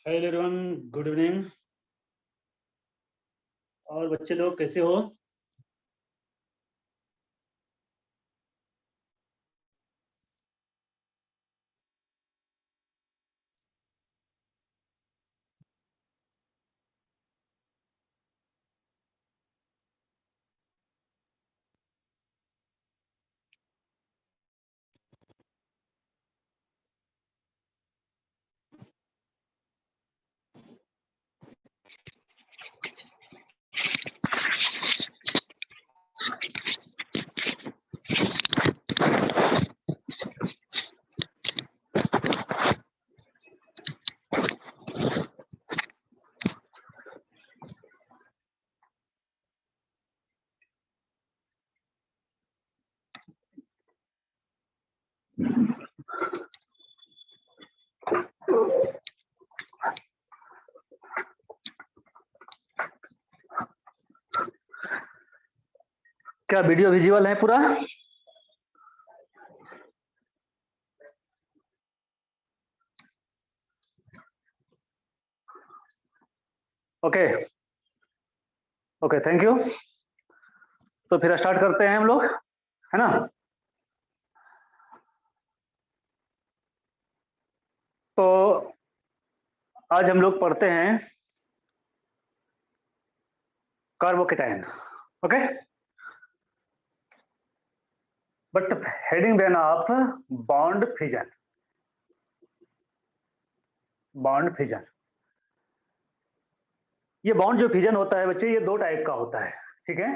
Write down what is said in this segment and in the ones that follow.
Hello everyone, good evening. और बच्चे लोग कैसे हो? क्या वीडियो विजुअल है पूरा? Okay okay, thank you. तो फिर स्टार्ट करते हैं हम लोग, है ना? तो आज हम लोग पढ़ते हैं कार्बोकेटाइन, ओके? बट हेडिंग देना आप बॉन्ड फिजन, बॉन्ड फिजन। ये बॉन्ड जो फिजन होता है बच्चे, ये दो टाइप का होता है, ठीक है?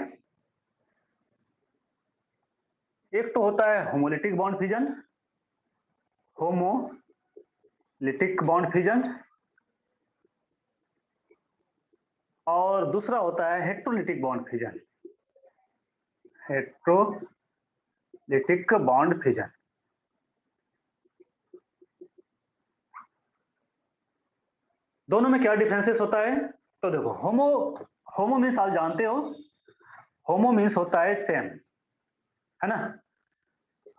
एक तो होता है homolytic bond fission, homolytic bond fission, और दूसरा होता है heterolytic bond fission, heterolytic bond fission. दोनों में क्या डिफरेंसेस होता है? तो देखो, होमो मीन्स आप जानते हो, होमो मीन्स होता है सेम, है ना?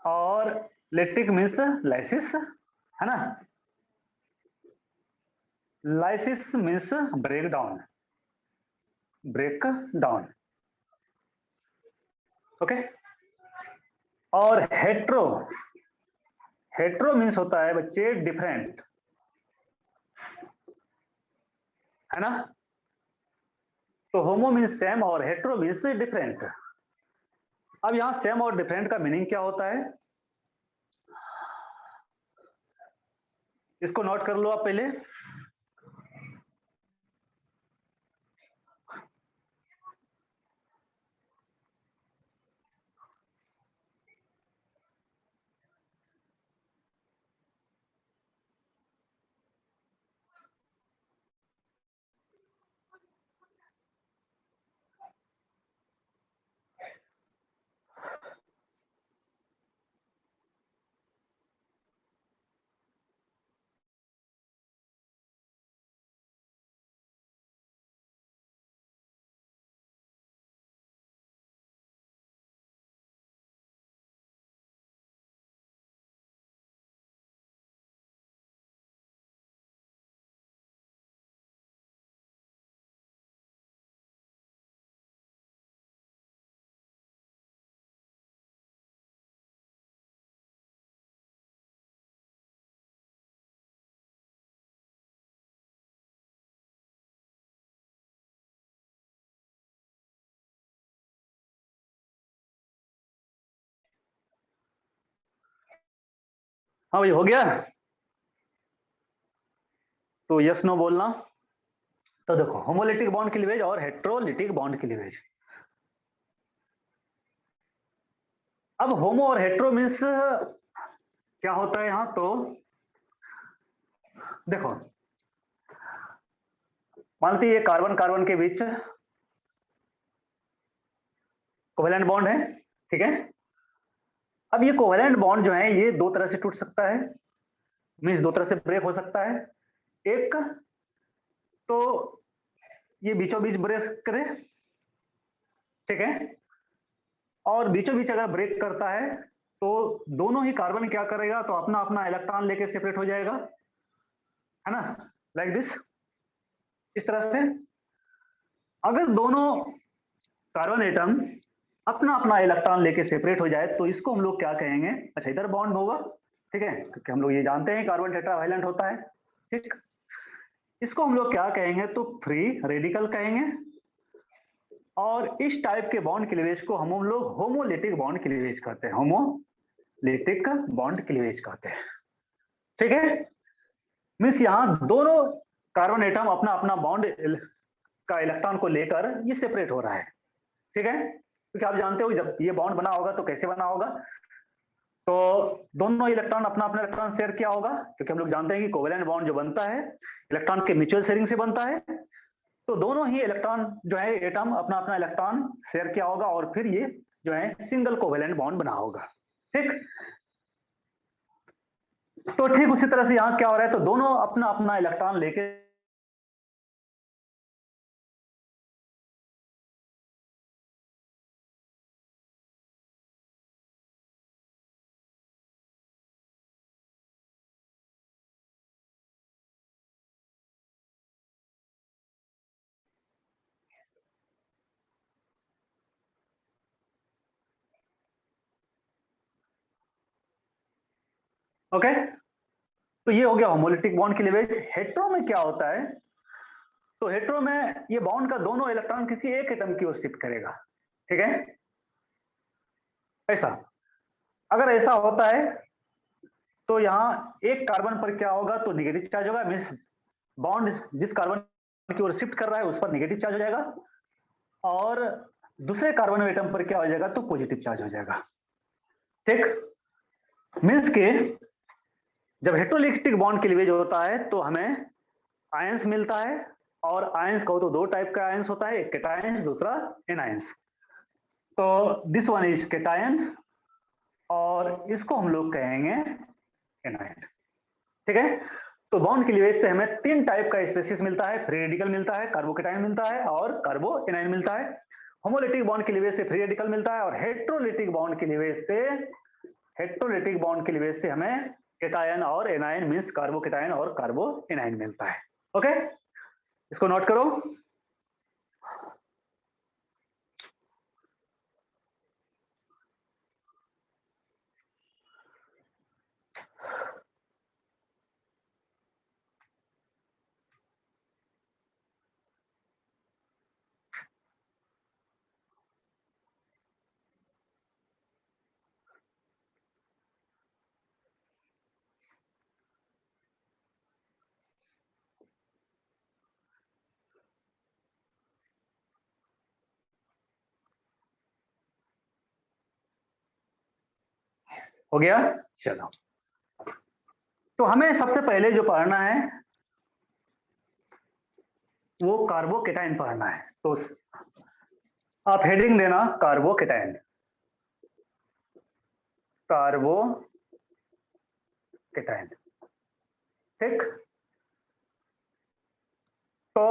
और लिटिक मीन्स लाइसिस, है ना? Lysis means break down, break down, okay? और हेट्रो मीन्स होता है बच्चे डिफरेंट, है ना? तो होमो मीन्स सेम और हेट्रो मीन्स डिफरेंट। अब यहां सेम और डिफरेंट का मीनिंग क्या होता है, इसको नोट कर लो आप पहले। हाँ भाई, हो गया? तो यस नो बोलना। तो देखो, होमोलिटिक बॉन्ड क्लीवेज और हेट्रोलिटिक बॉन्ड क्लीवेज। अब होमो और हेट्रो मीन्स क्या होता है यहां? तो देखो, मानते ये कार्बन कार्बन के बीच कोवेलेंट बॉन्ड है, ठीक है? अब ये कोवेलेंट बॉन्ड जो है ये दो तरह से टूट सकता है, मीन्स दो तरह से ब्रेक हो सकता है। एक तो ये बीचों बीच ब्रेक करे, ठीक है? और बीचों बीच अगर ब्रेक करता है तो दोनों ही कार्बन क्या करेगा? तो अपना अपना इलेक्ट्रॉन लेके सेपरेट हो जाएगा, है ना? लाइक दिस, इस तरह से। अगर दोनों कार्बन एटम अपना अपना इलेक्ट्रॉन लेके सेपरेट हो जाए तो इसको हम लोग क्या कहेंगे? अच्छा, इधर बॉन्ड होगा, ठीक है, क्योंकि हम लोग ये जानते हैं कार्बन टेट्रावैलेंट होता है, ठीक? इसको हम लोग क्या कहेंगे? तो फ्री रेडिकल कहेंगे। और इस टाइप के बॉन्ड क्लीवेज को हम लोग होमोलिटिक बॉन्ड क्लीवेज कहते हैं, होमोलिटिक बॉन्ड क्लीवेज कहते हैं, ठीक है? मीन्स यहां दोनों कार्बन एटम अपना अपना बॉन्ड का इलेक्ट्रॉन को लेकर ये सेपरेट हो रहा है, ठीक है? क्योंकि आप जानते हो जब ये बॉन्ड बना होगा तो कैसे बना होगा? तो दोनों इलेक्ट्रॉन अपना अपना इलेक्ट्रॉन शेयर किया होगा, क्योंकि हम लोग जानते हैं कि कोवेलेंट बॉन्ड जो बनता है इलेक्ट्रॉन के म्यूचुअल शेयरिंग से बनता है। तो दोनों ही इलेक्ट्रॉन जो है एटम अपना अपना इलेक्ट्रॉन शेयर किया होगा और फिर ये जो है सिंगल कोवेलेंट बॉन्ड बना होगा, ठीक? तो ठीक उसी तरह से यहां क्या हो रहा है, तो दोनों अपना अपना इलेक्ट्रॉन लेके ओके। तो ये हो गया होमोलिटिक बॉन्ड की क्लीवेज। हेट्रो में क्या होता है, तो हेट्रो में ये बॉन्ड का दोनों इलेक्ट्रॉन किसी एक एटम की ओर शिफ्ट करेगा, ठीक है। ऐसा अगर ऐसा होता है तो यहां एक कार्बन पर क्या होगा, तो निगेटिव चार्ज होगा, मीन्स बॉन्ड जिस कार्बन की ओर शिफ्ट कर रहा है उस पर निगेटिव चार्ज हो जाएगा, और दूसरे कार्बन एटम पर क्या हो जाएगा, तो पॉजिटिव चार्ज हो जाएगा, ठीक। मीन्स के जब हेटेरोलिटिक बॉन्ड क्लीवेज होता है तो हमें आयंस मिलता है, और आयंस कहो तो दो टाइप का आयंस होता है, एक केटायंस दूसरा एनायंस। तो दिस वन इज केटायन और इसको हम लोग कहेंगे एनायन, ठीक है। तो बॉन्ड क्लीवेज से हमें तीन टाइप का स्पेसीज मिलता है, फ्री रेडिकल मिलता है, कार्बोकेटायन मिलता है और कार्बो एनायन मिलता है। होमोलिटिक बॉन्ड क्लीवेज से फ्री रेडिकल मिलता है, और हेटेरोलिटिक बॉन्ड क्लीवेज से हमें केटायन और एनायन मींस कार्बोकेटायन और कार्बो एनायन मिलता है, ओके। इसको नोट करो। हो गया, चलो। तो हमें सबसे पहले जो पढ़ना है वो कार्बोकेटायन पढ़ना है। तो आप हेडिंग देना कार्बोकेटायन, कार्बोकेटायन, ठीक। तो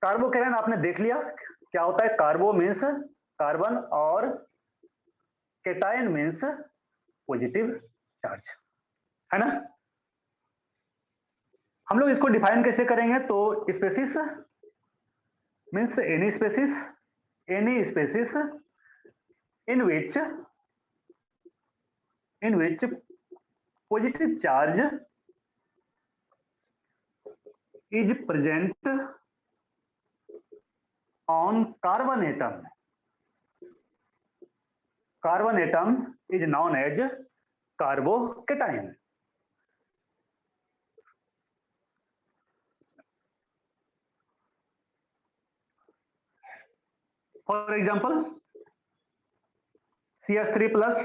कार्बोकेटायन आपने देख लिया क्या होता है। कार्बो मीन्स कार्बन और केटायन मीन्स पॉजिटिव चार्ज, है ना। हम लोग इसको डिफाइन कैसे करेंगे, तो species means any species in which positive charge is present on carbon atom. Carbon atom is known as carbocation. For example, CH3 plus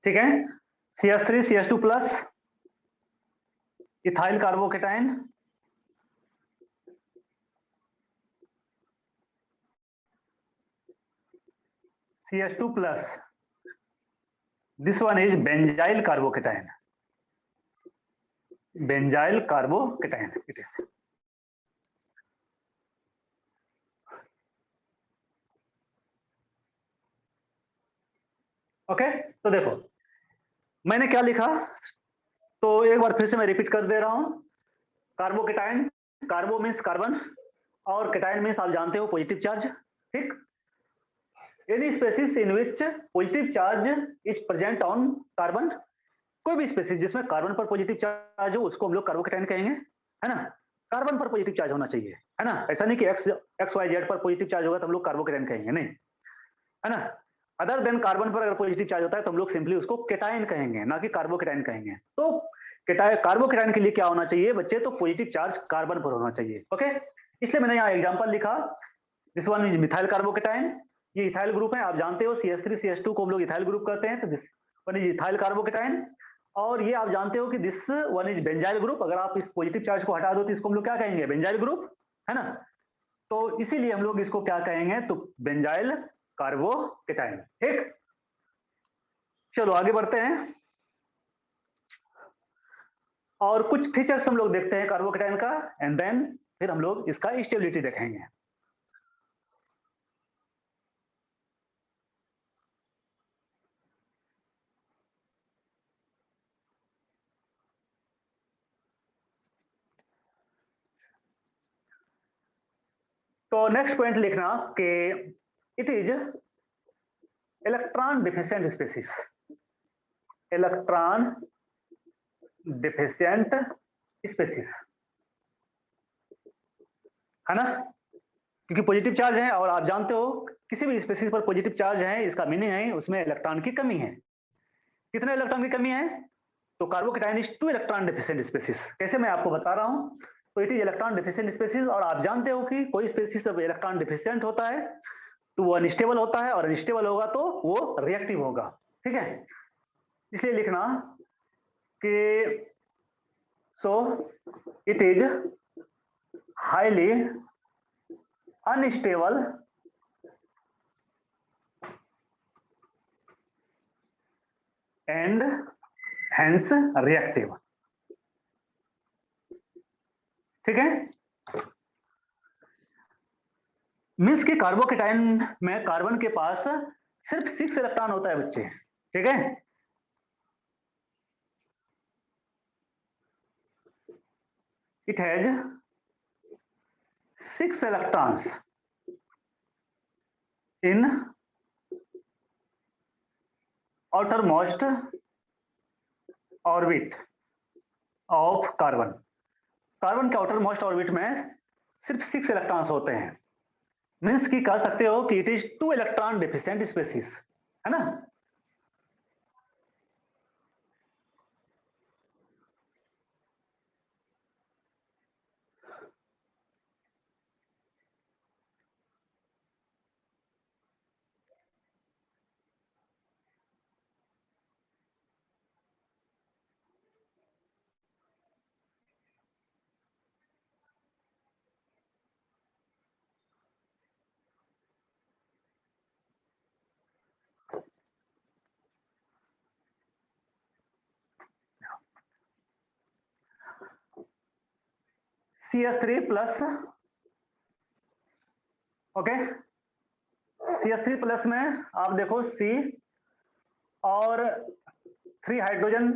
ठीक है, CH3 CH2 plus ethyl carbocation, CH2 plus. This one is benzyl carbocation. Benzyl carbocation it is. Okay, तो देखो मैंने क्या लिखा, तो एक बार फिर से मैं रिपीट कर दे रहा हूं। कार्बोकेटाइन, कार्बो मीन्स कार्बन और केटाइन मीन्स आप जानते हो पॉजिटिव चार्ज, ठीक। Any species in which positive charge is present on carbon, कोई भी स्पेसिस जिसमें कार्बन पर पॉजिटिव चार्ज हो उसको हम लोग कार्बोकेटाइन कहेंगे, है ना। कार्बन पर पॉजिटिव चार्ज होना चाहिए, है ना। ऐसा नहीं कि एक्स वाई जेड पर पॉजिटिव चार्ज होगा तो हम लोग कार्बोकेटाइन कहेंगे, नहीं, है ना। अदर देन कार्बन पर अगर पॉजिटिव चार्ज होता है तो हम लोग सिंपली उसको केटाइन कहेंगे, ना कि कार्बोकेटाइन कहेंगे। तो कार्बोकेटाइन के लिए क्या होना चाहिए बच्चे, तो पॉजिटिव चार्ज कार्बन पर होना चाहिए, ओके। इसलिए मैंने यहाँ एग्जांपल लिखा, this one is methyl carbocation, ये इथाइल ग्रुप है, आप जानते हो CH3 CH2 को हम लोग इथाइल ग्रुप कहते हैं, तो this one is ethyl carbocation. और ये आप जानते हो कि this one is benzyl group, अगर आप इस पॉजिटिव चार्ज को हटा दो तो इसको हम लोग क्या कहेंगे, बेंजाइल ग्रुप, है ना। तो इसीलिए हम लोग इसको क्या कहेंगे, तो बेंजाइल कार्बोकेटाइन, ठीक। चलो आगे बढ़ते हैं और कुछ फीचर्स हम लोग देखते हैं कार्बोकेटाइन का, एंड देन फिर हम लोग इसका स्टेबिलिटी देखेंगे। तो नेक्स्ट पॉइंट लिखना कि it is electron deficient species, electron deficient species, है ना। क्योंकि पॉजिटिव चार्ज है और आप जानते हो किसी भी स्पीसीज पर पॉजिटिव चार्ज है, इसका मीनिंग है उसमें इलेक्ट्रॉन की कमी है। कितने इलेक्ट्रॉन की कमी है, तो carbocation is 2 electron deficient species. कैसे, मैं आपको बता रहा हूं। तो it is electron deficient species, और आप जानते हो कि कोई स्पीसीज जब इलेक्ट्रॉन डिफिशिएंट होता है तो वो अनस्टेबल होता है, और अनस्टेबल होगा तो वो रिएक्टिव होगा, ठीक है। इसलिए लिखना कि so it is highly unstable and hence reactive, ठीक है। मीन्स कि कार्बोकेटाइन में कार्बन के पास सिर्फ 6 इलेक्ट्रॉन होता है बच्चे, ठीक है। It has 6 electrons in outermost orbit of carbon. Carbon के आउटरमोस्ट ऑर्बिट में सिर्फ 6 इलेक्ट्रॉन्स होते हैं। मीन्स कि कह सकते हो कि it is 2 electron deficient species, है ना। CH3 plus, okay. CH3 plus में आप देखो C और 3 हाइड्रोजन,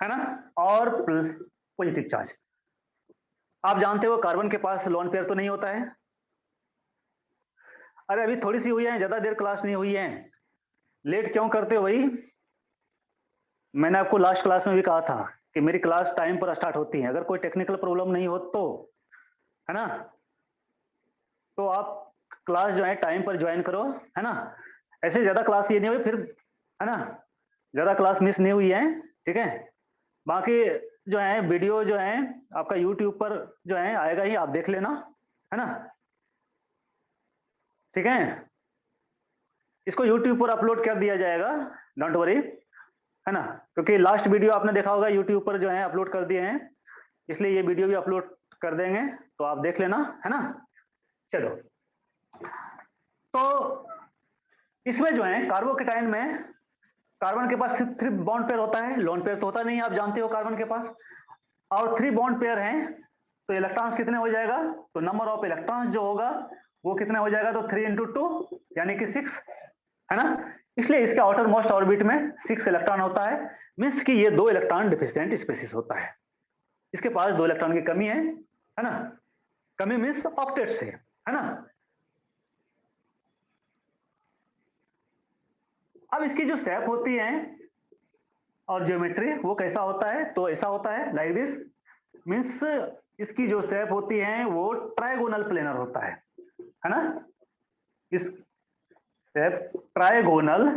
है ना, और पॉजिटिव चार्ज। आप जानते हो कार्बन के पास लोन पेयर तो नहीं होता है। अरे अभी थोड़ी सी हुई है, ज्यादा देर क्लास नहीं हुई है, लेट क्यों करते हो भाई। मैंने आपको लास्ट क्लास में भी कहा था कि मेरी क्लास टाइम पर स्टार्ट होती है, अगर कोई टेक्निकल प्रॉब्लम नहीं हो तो, है ना। तो आप क्लास जो है टाइम पर ज्वाइन करो, है ना। ऐसे ज्यादा क्लास ये नहीं हुई फिर, है ना, ज्यादा क्लास मिस नहीं हुई है, ठीक है। बाकी जो है वीडियो जो है आपका यूट्यूब पर जो है आएगा ही, आप देख लेना, है ना, ठीक है। इसको यूट्यूब पर अपलोड कर दिया जाएगा, डोंट वरी, है ना। क्योंकि लास्ट वीडियो आपने देखा होगा यूट्यूब पर जो है अपलोड कर दिए हैं, इसलिए ये वीडियो भी अपलोड कर देंगे, तो आप देख लेना, है ना। चलो, तो इसमें जो है कार्बोकेटाइन में कार्बन के पास सिर्फ 3 बॉन्ड पेयर होता है, लोन पेयर तो होता नहीं, आप जानते हो कार्बन के पास, और 3 बॉन्ड पेयर हैं, तो इलेक्ट्रॉन्स कितने हो जाएगा, तो नंबर ऑफ इलेक्ट्रॉन्स जो होगा वो कितने हो जाएगा, तो 3 × 2 यानी कि 6, है ना। इसलिए इसके आउटर मोस्ट ऑर्बिट में 6 इलेक्ट्रॉन होता है, मीन्स कि ये 2 इलेक्ट्रॉन डिफिशिएंट स्पीसीज होता है, इसके पास 2 इलेक्ट्रॉन की कमी है ना। कमी मीन्स ऑक्टेट से, है ना। अब इसकी जो शेप होती है और ज्योमेट्री वो कैसा होता है, तो ऐसा होता है लाइक दिस, मीन्स इसकी जो शेप होती है वो ट्राइगोनल प्लेनर होता है ना। इस शेप ट्राइगोनल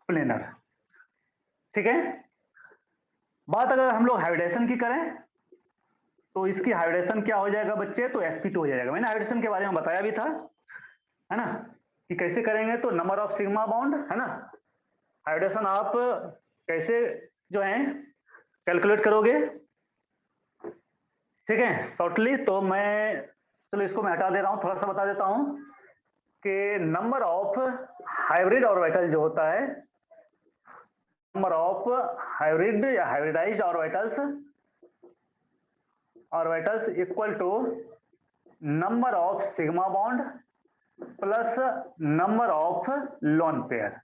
प्लेनर, ठीक है। बात अगर हम लोग हाइब्रिडेशन की करें तो इसकी हाइब्रिडेशन क्या हो जाएगा बच्चे, तो sp2 हो जाएगा। मैंने हाइब्रिडेशन के बारे में बताया भी था, है ना, कि कैसे करेंगे, तो नंबर ऑफ सिग्मा बॉन्ड, है ना। हाइब्रिडेशन आप कैसे जो है कैलकुलेट करोगे, ठीक है, शॉर्टली। तो मैं चलो इसको मैं हटा दे रहा हूं, थोड़ा सा बता देता हूं कि नंबर ऑफ हाइब्रिड ऑर्बिटल जो होता है, नंबर ऑफ हाइब्रिड या hybridized orbitals equal to number of sigma bond plus number of lone pair,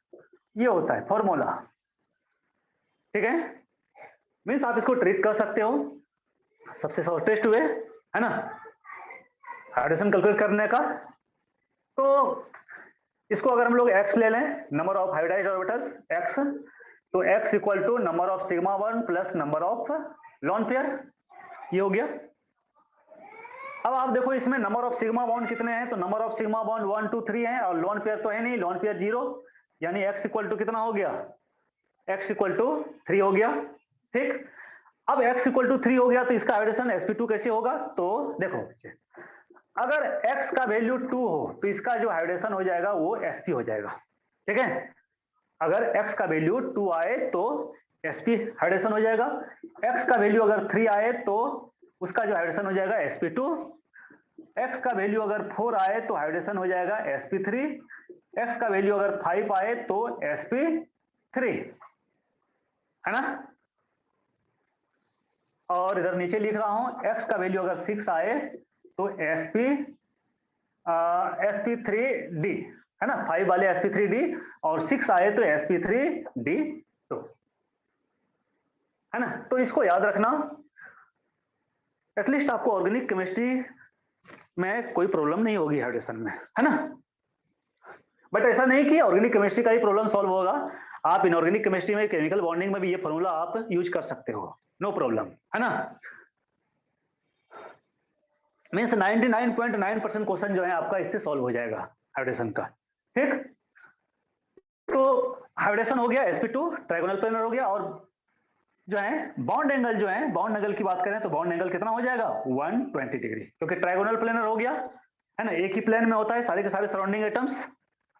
ये होता है फॉर्मूला, ठीक है। मीन्स आप इसको ट्रीट कर सकते हो सबसे शॉर्टेस्ट वे, है ना, हाइब्रिडेशन कैलकुलेट करने का। तो इसको अगर हम लोग x ले लें, number of hybridized orbitals x, तो x equal to number of sigma bond plus number of lone pair, ये हो गया। अब आप देखो इसमें नंबर ऑफ सिग्मा बॉन्ड कितने हैं, तो नंबर ऑफ सिग्मा बॉन्ड 1 2 3 है, और लोन पेयर तो है नहीं, लोन पेयर 0, यानी x इक्वल टू कितना हो गया, x इक्वल टू 3 हो गया, ठीक। अब x इक्वल टू 3 हो गया तो इसका हाइब्रिडेशन sp2 कैसे होगा, तो देखो अगर x का वैल्यू 2 हो तो इसका जो हाइब्रिडेशन हो जाएगा वो sp हो जाएगा, ठीक है। अगर x का वैल्यू 2 आए तो sp हाइब्रिडेशन हो जाएगा, x का वैल्यू अगर 3 आए तो उसका जो हाइब्रिडेशन हो जाएगा sp2, x का वैल्यू अगर 4 आए तो हाइब्रिडेशन हो जाएगा sp3, x का वैल्यू अगर 5 आए तो sp3, है ना। और इधर नीचे लिख रहा हूं, x का वैल्यू अगर 6 आए तो sp3d, है ना, 5 वाले sp3d, और 6 आए तो sp3d2, है ना। तो इसको याद रखना, एटलीस्ट आपको ऑर्गेनिक केमिस्ट्री में कोई प्रॉब्लम नहीं होगी हाइब्रिडेशन में, है ना। बट ऐसा नहीं कि ऑर्गेनिक केमिस्ट्री का ही प्रॉब्लम सॉल्व होगा, आप इनऑर्गेनिक केमिस्ट्री में केमिकल बॉन्डिंग में भी ये फॉर्मूला आप यूज कर सकते हो, नो प्रॉब्लम, है ना। मीन्स 99.9% क्वेश्चन जो है आपका इससे सॉल्व हो जाएगा हाइब्रिडेशन का, ठीक। तो हाइब्रिडेशन हो गया, sp2 ट्राइगोनल प्लेनर हो गया, और जो है बॉन्ड एंगल, जो है बॉन्ड एंगल की बात करें तो बॉन्ड एंगल कितना हो जाएगा 120 डिग्री, क्योंकि ट्राइगोनल प्लेनर हो गया, है ना, एक ही प्लेन में होता है सारे के सारे सराउंडिंग एटम्स,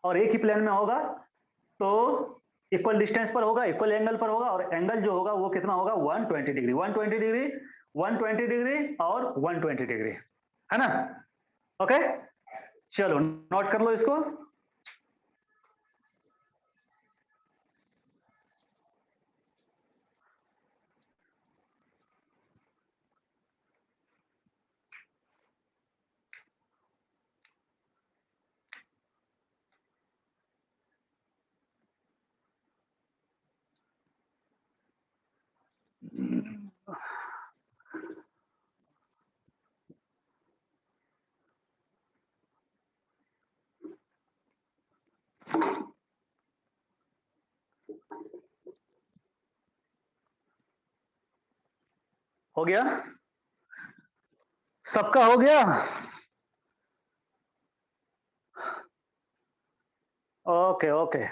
और एक ही प्लेन में होगा तो इक्वल डिस्टेंस पर होगा, इक्वल एंगल पर होगा, और एंगल जो होगा वो कितना होगा 120 डिग्री, 120 डिग्री, 120 डिग्री और 120 डिग्री, है ना। ओके, चलो नोट कर लो इसको। हो गया, सबका हो गया। ओके ओके,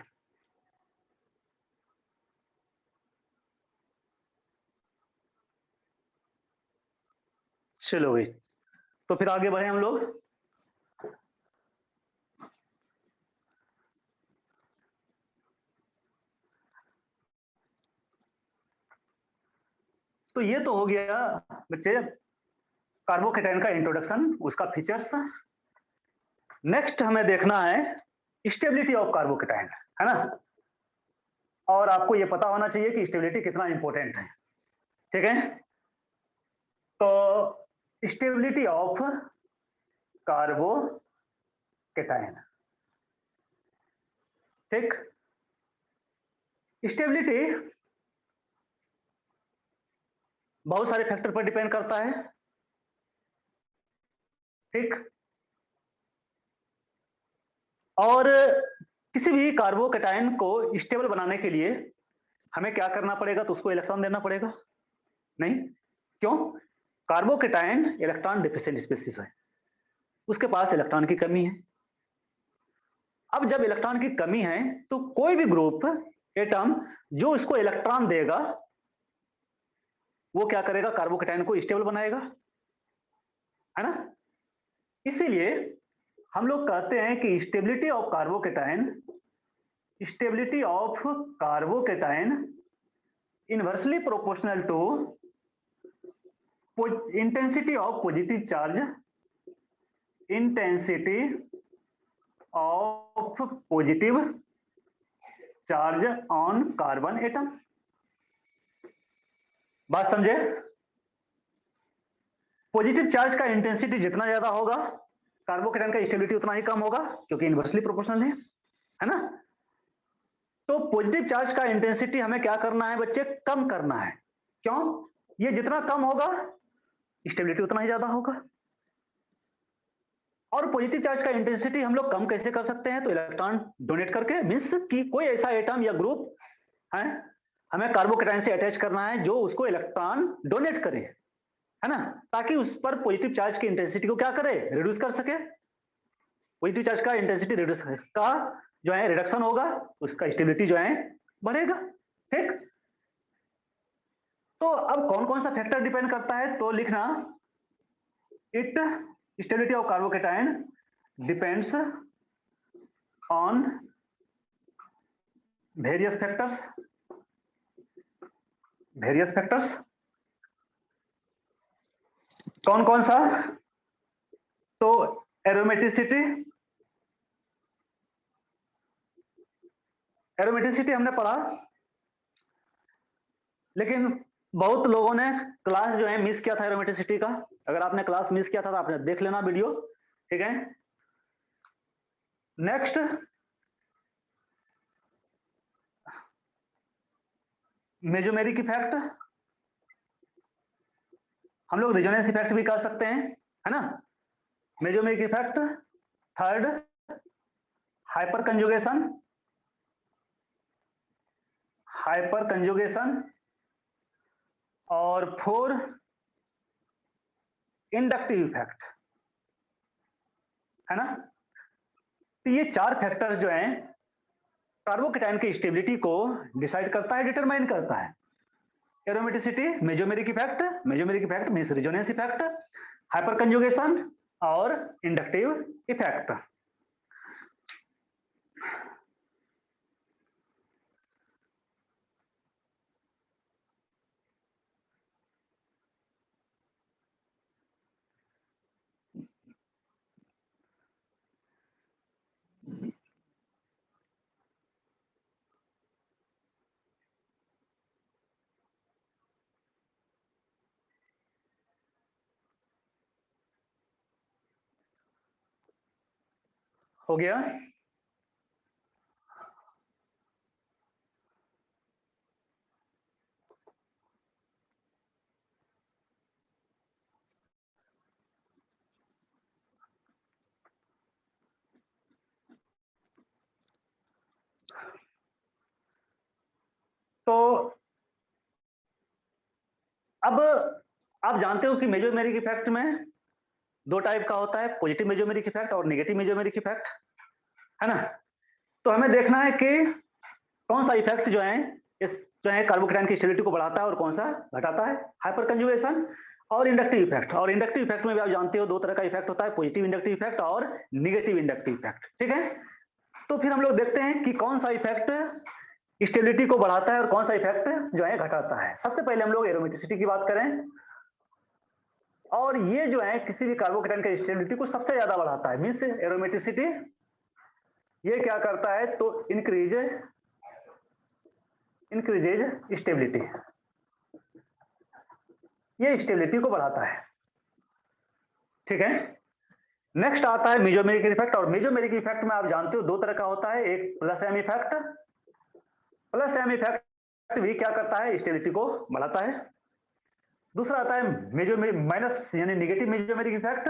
चलो भाई, तो फिर आगे बढ़े हम लोग। तो ये तो हो गया बच्चे कार्बोकेटाइन का इंट्रोडक्शन, उसका फीचर्स। नेक्स्ट हमें देखना है स्टेबिलिटी ऑफ कार्बोकेटाइन, है ना। और आपको ये पता होना चाहिए कि स्टेबिलिटी कितना इंपॉर्टेंट है, ठीक है। तो स्टेबिलिटी ऑफ कार्बोकेटाइन कैटायन। ठीक, स्टेबिलिटी बहुत सारे फैक्टर पर डिपेंड करता है। ठीक, और किसी भी कार्बोकैटायन को स्टेबल बनाने के लिए हमें क्या करना पड़ेगा? तो उसको इलेक्ट्रॉन देना पड़ेगा। नहीं, क्यों? कार्बोकैटायन इलेक्ट्रॉन डिफिशिएंट स्पीशीज है, उसके पास इलेक्ट्रॉन की कमी है। अब जब इलेक्ट्रॉन की कमी है तो कोई भी ग्रुप एटम जो उसको इलेक्ट्रॉन देगा वो क्या करेगा? कार्बोकैटायन को स्टेबल बनाएगा, है ना? इसीलिए हम लोग कहते हैं कि stability of carbocation inversely proportional to intensity of positive charge, intensity of positive charge on carbon atom. बात समझे? पॉजिटिव चार्ज का इंटेंसिटी जितना ज्यादा होगा कार्बोकैटायन का स्टेबिलिटी उतना ही कम होगा, क्योंकि इनवर्सली प्रोपोर्शनल है ना? तो पॉजिटिव चार्ज का इंटेंसिटी हमें क्या करना है बच्चे? कम करना है। क्यों? ये जितना कम होगा स्टेबिलिटी उतना ही ज्यादा होगा। और पॉजिटिव चार्ज का इंटेंसिटी हम लोग कम कैसे कर सकते हैं? तो इलेक्ट्रॉन डोनेट करके, मींस कि कोई ऐसा एटम या ग्रुप है हमें कार्बोकैटायन से अटैच करना है जो उसको इलेक्ट्रॉन डोनेट करे, है ना? ताकि उस पर पॉजिटिव चार्ज की इंटेंसिटी को क्या करे? रिड्यूस कर सके। पॉजिटिव चार्ज का इंटेंसिटी रिड्यूस का जो है रिडक्शन होगा, उसका स्टेबिलिटी जो है बढ़ेगा। ठीक, तो अब कौन कौन सा फैक्टर डिपेंड करता है? तो लिखना, it stability of carbocation depends on various factors. कौन कौन सा? तो एरोमेटिसिटी हमने पढ़ा, लेकिन बहुत लोगों ने क्लास जो है मिस किया था एरोमेटिसिटी का। अगर आपने क्लास मिस किया था तो आपने देख लेना वीडियो। ठीक है, नेक्स्ट मेजोमेरिक इफेक्ट, हम लोग रेजोनेंस इफेक्ट भी कर सकते हैं, है ना? Mesomeric effect. Third, hyper conjugation. और फोर, इंडक्टिव इफेक्ट, है ना? तो ये चार फैक्टर्स जो हैं कार्बोकैटायन की स्टेबिलिटी को डिसाइड करता है, डिटरमाइन करता है। Aromaticity, mesomeric effect means resonance effect, hyper conjugation और इंडक्टिव इफेक्ट। हो गया? तो अब आप जानते हो कि मेजोमेरिक इफेक्ट में दो टाइप का होता है, पॉजिटिव मेजोमेरिक इफेक्ट और नेगेटिव मेजोमेरिक इफेक्ट, है ना? तो हमें देखना है कि कौन सा इफेक्ट जो है इस जो है कार्बोकैटायन की स्टेबिलिटी को बढ़ाता है और कौन सा घटाता है। हाइपर कंजुगेशन और इंडक्टिव इफेक्ट। और इंडक्टिव इफेक्ट में भी आप जानते हो दो तरह का इफेक्ट होता है, पॉजिटिव इंडक्टिव इफेक्ट और निगेटिव इंडक्टिव इफेक्ट। ठीक है, तो फिर हम लोग देखते हैं कि कौन सा इफेक्ट स्टेबिलिटी को बढ़ाता है और कौन सा इफेक्ट जो है घटाता है। सबसे पहले हम लोग एरोमेटिसिटी की बात करें, और ये जो है किसी भी कार्बोकैटायन की स्टेबिलिटी को सबसे ज्यादा बढ़ाता है। मींस एरोमेटिसिटी ये क्या करता है? तो इंक्रीजेज स्टेबिलिटी, ये स्टेबिलिटी को बढ़ाता है। ठीक है, नेक्स्ट आता है मेसोमेरिक इफेक्ट, और मेसोमेरिक इफेक्ट में आप जानते हो दो तरह का होता है, एक plus M effect. Plus M effect भी क्या करता है, स्टेबिलिटी को बढ़ाता है। दूसरा आता है मेसोमेरिक माइनस यानी negative mesomeric effect.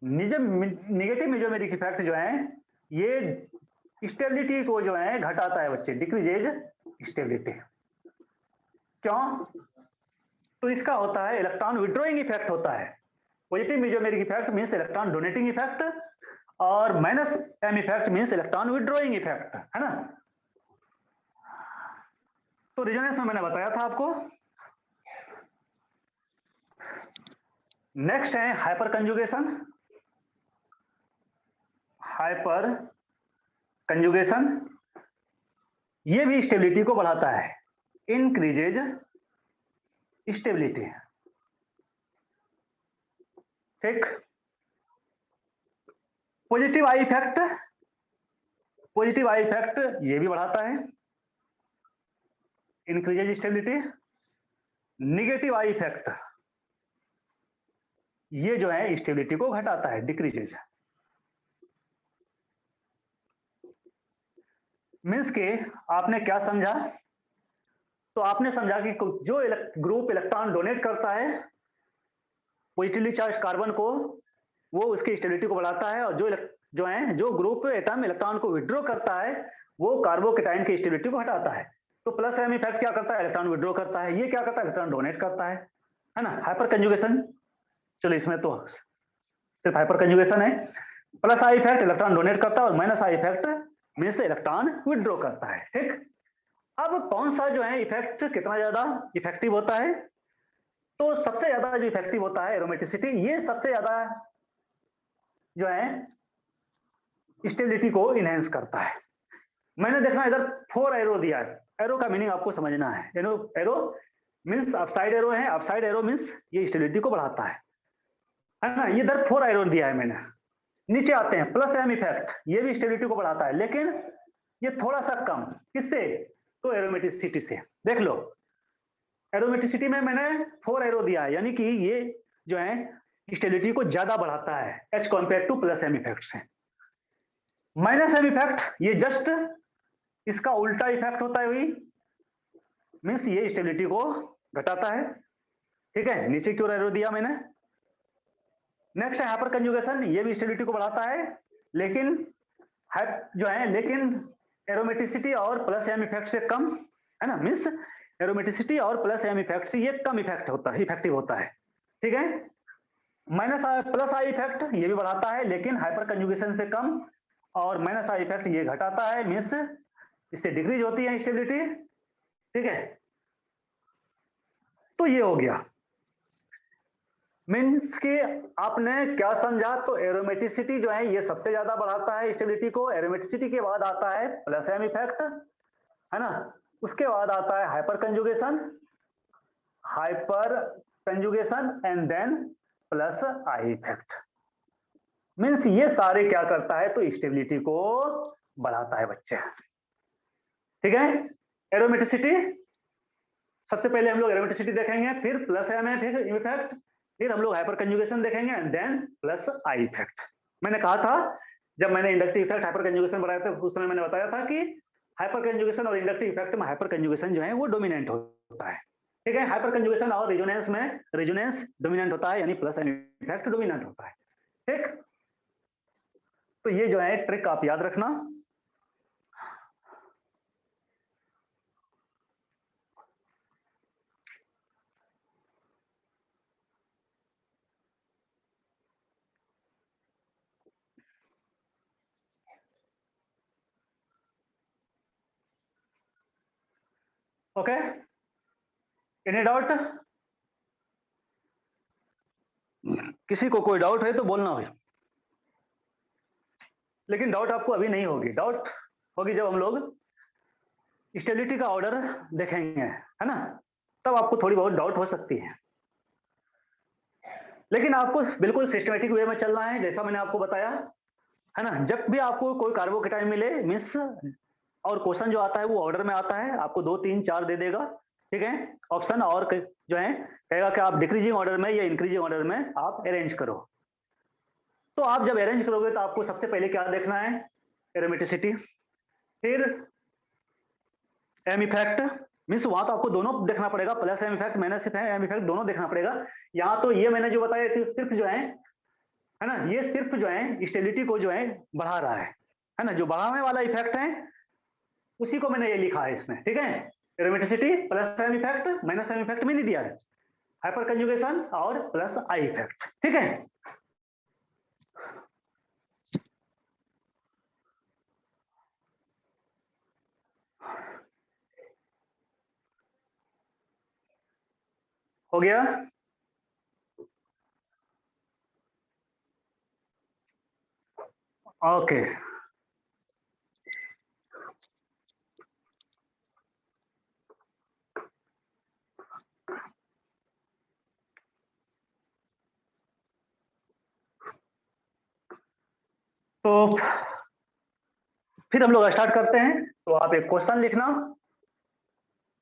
Negative mesomeric effect जो है ये स्टेबिलिटी को जो है घटाता है बच्चे, डिक्रीजेज स्टेबिलिटी। क्यों? तो इसका होता है इलेक्ट्रॉन विड्रॉइंग इफेक्ट होता है। Positive mesomeric effect means electron donating effect, और minus M effect means electron withdrawing effect, है ना। तो रेजोनेंस में मैंने बताया था आपको। नेक्स्ट है हाइपर कंजुगेशन। हाइपर कंजुगेशन ये भी स्टेबिलिटी को बढ़ाता है, इंक्रीजेज स्टेबिलिटी। ठीक। Positive I effect, positive I effect ये भी बढ़ाता है, increases stability. Negative I effect ये जो है स्टेबिलिटी को घटाता है, डिक्रीजेज। मीन्स के आपने क्या समझा? तो आपने समझा कि जो ग्रुप इलेक्ट्रॉन डोनेट करता है पॉजिटिवली चार्ज कार्बन को, वो उसकी स्टेबिलिटी को बढ़ाता है, और जो ग्रुप एटम इलेक्ट्रॉन को विड्रॉ करता है वो कार्बोकेटाइन की स्टेबिलिटी को हटाता है। तो प्लस एम इफेक्ट क्या करता है, इलेक्ट्रॉन विड्रॉ करता है, ये क्या करता है, इलेक्ट्रॉन डोनेट करता है ना। हाइपर कंजुगेशन, चलो इसमें तो सिर्फ हाइपर कंजुगेशन है। Plus I effect electron donate करता है, और minus I effect means electron withdraw करता है। ठीक। अब कौन सा जो है इफेक्ट कितना ज्यादा इफेक्टिव होता है? तो सबसे ज्यादा जो इफेक्टिव होता है एरोमेटिसिटी, ये सबसे ज्यादा जो है स्टेबिलिटी को इनहेंस करता है। मैंने देखा इधर 4 एरो दिया है। एरो का मीनिंग आपको समझना है। एरो मींस अपसाइड एरो है, अपसाइड एरो मींस ये स्टेबिलिटी को बढ़ाता है ना। ये इधर 4 एरो दिया है मैंने। नीचे आते हैं प्लस एम इफेक्ट, ये भी स्टेबिलिटी को बढ़ाता है, लेकिन ये थोड़ा सा कम। किससे? तो एरोमेटिसिटी से। देख लो एरोमेटिसिटी में मैंने 4 एरो दिया है, यानी कि ये जो है स्टेबिलिटी को ज्यादा बढ़ाता है as compare to plus M effect से। माइनस एम इफेक्ट ये जस्ट इसका उल्टा इफेक्ट होता है, वही मीन्स ये स्टेबिलिटी को घटाता है। ठीक है, नीचे क्यों एरो दिया मैंने। नेक्स्ट है हाइपर कंजुगेशन, ये भी स्टेबिलिटी को बढ़ाता है, लेकिन लेकिन एरोमेटिसिटी और प्लस एम इफेक्ट से कम, है ना। मीन्स एरोमेटिसिटी और प्लस एम इफेक्ट से ये कम इफेक्टिव होता है। ठीक है। माइनस प्लस आई इफेक्ट ये भी बढ़ाता है, लेकिन हाइपर कंजुगेशन से कम, और माइनस आई इफेक्ट ये घटाता है, मीन्स इससे डिक्रीज होती है स्टेबिलिटी। ठीक है, तो ये हो गया। मीन्स कि आपने क्या समझा? तो एरोमेटिसिटी जो है ये सबसे ज्यादा बढ़ाता है स्टेबिलिटी को। एरोमेटिसिटी के बाद आता है प्लस एम इफेक्ट, है ना। उसके बाद आता है hyperconjugation and then plus I effect. Means ये सारे क्या करता है, तो स्टेबिलिटी को बढ़ाता है बच्चे। ठीक है। एरोमेटिसिटी सबसे पहले हम लोग एरोमेटिसिटी देखेंगे, फिर प्लस एम इफेक्ट, फिर हम लोग हाइपर कंजुगेशन देखेंगे and then plus I effect. मैंने कहा था जब मैंने इंडक्टिव इफेक्ट हाइपर कंजुगेशन बनाया था, उस समय मैंने बताया था कि हाइपर कंजुगेशन और इंडक्टिव इफेक्ट में हाइपर कंजुगेशन जो है वो डोमिनेंट होता है। ठीक है। हाइपर कंजुगेशन और रेजोनेंस में रेजोनेंस डोमिनेंट होता है, यानी प्लस एम इफेक्ट डोमिनेंट होता है। ठीक। तो ये जो है ट्रिक आप याद रखना। Okay, any doubt? किसी को कोई डाउट है तो बोलना हो, लेकिन डाउट आपको अभी नहीं होगी। डाउट होगी जब हम लोग स्टेबिलिटी का ऑर्डर देखेंगे, है ना, तब आपको थोड़ी बहुत डाउट हो सकती है। लेकिन आपको बिल्कुल सिस्टमेटिक वे में चलना है, जैसा मैंने आपको बताया, है ना। जब भी आपको कोई कार्बोकेटाइन मिले मिस और क्वेश्चन जो आता है वो ऑर्डर में आता है, आपको 2 3 4 दे देगा। ठीक है, ऑप्शन, और जो है कहेगा कि आप डिक्रीजिंग ऑर्डर में या इंक्रीजिंग ऑर्डर में आप अरेंज करो। तो आप जब अरेंज करोगे तो आपको सबसे पहले क्या देखना है, एरोमेटिसिटी, फिर एम इफेक्ट, मीन्स वहां तो आपको दोनों देखना पड़ेगा, plus M effect minus M effect दोनों देखना पड़ेगा। यहाँ तो ये मैंने जो बताया सिर्फ जो है ना, ये सिर्फ जो है स्टेबिलिटी को जो है बढ़ा रहा है ना, जो बढ़ाने वाला इफेक्ट है उसी को मैंने ये लिखा है इसमें, ठीक है। Aromaticity plus M effect minus M effect में नहीं दिया है, हाइपर कंजुगेशन और प्लस आई इफेक्ट, ठीक है। हो गया। ओके, तो फिर हम लोग स्टार्ट करते हैं। तो आप एक क्वेश्चन लिखना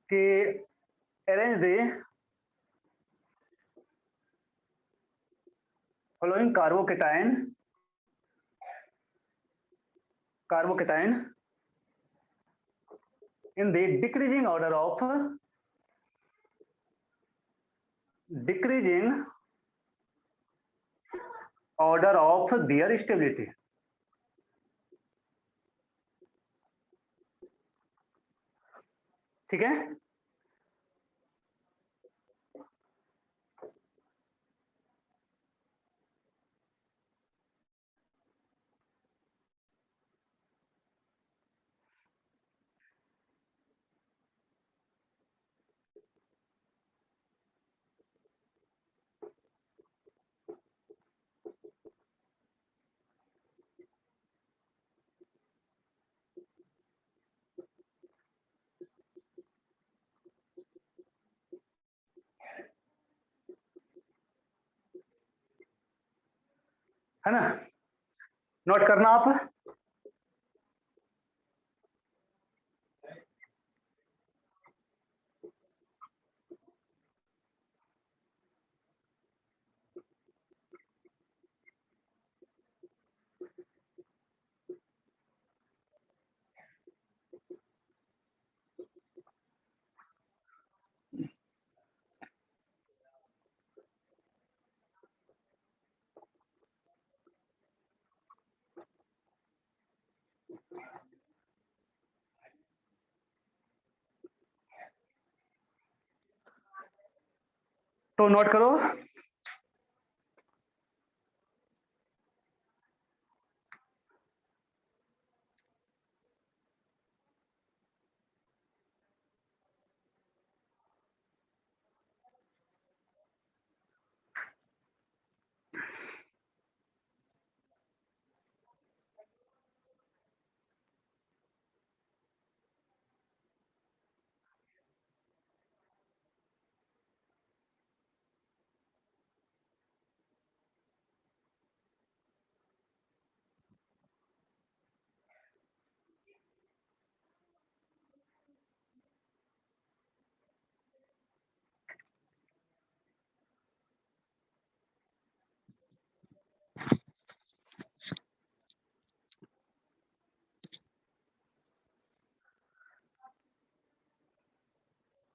कि arrange the following carbocation in the decreasing order of their stability, ठीक है। है ना, नोट करना आप। तो नोट करो।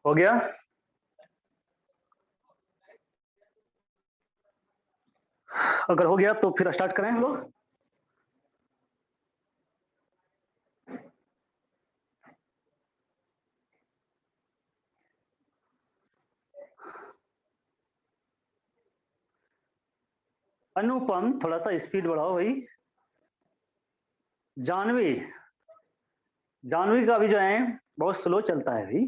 हो गया। अगर हो गया तो फिर स्टार्ट करें हम लोग। अनुपम, थोड़ा सा स्पीड बढ़ाओ भाई। जानवी, जानवी का भी जो है बहुत स्लो चलता है भाई।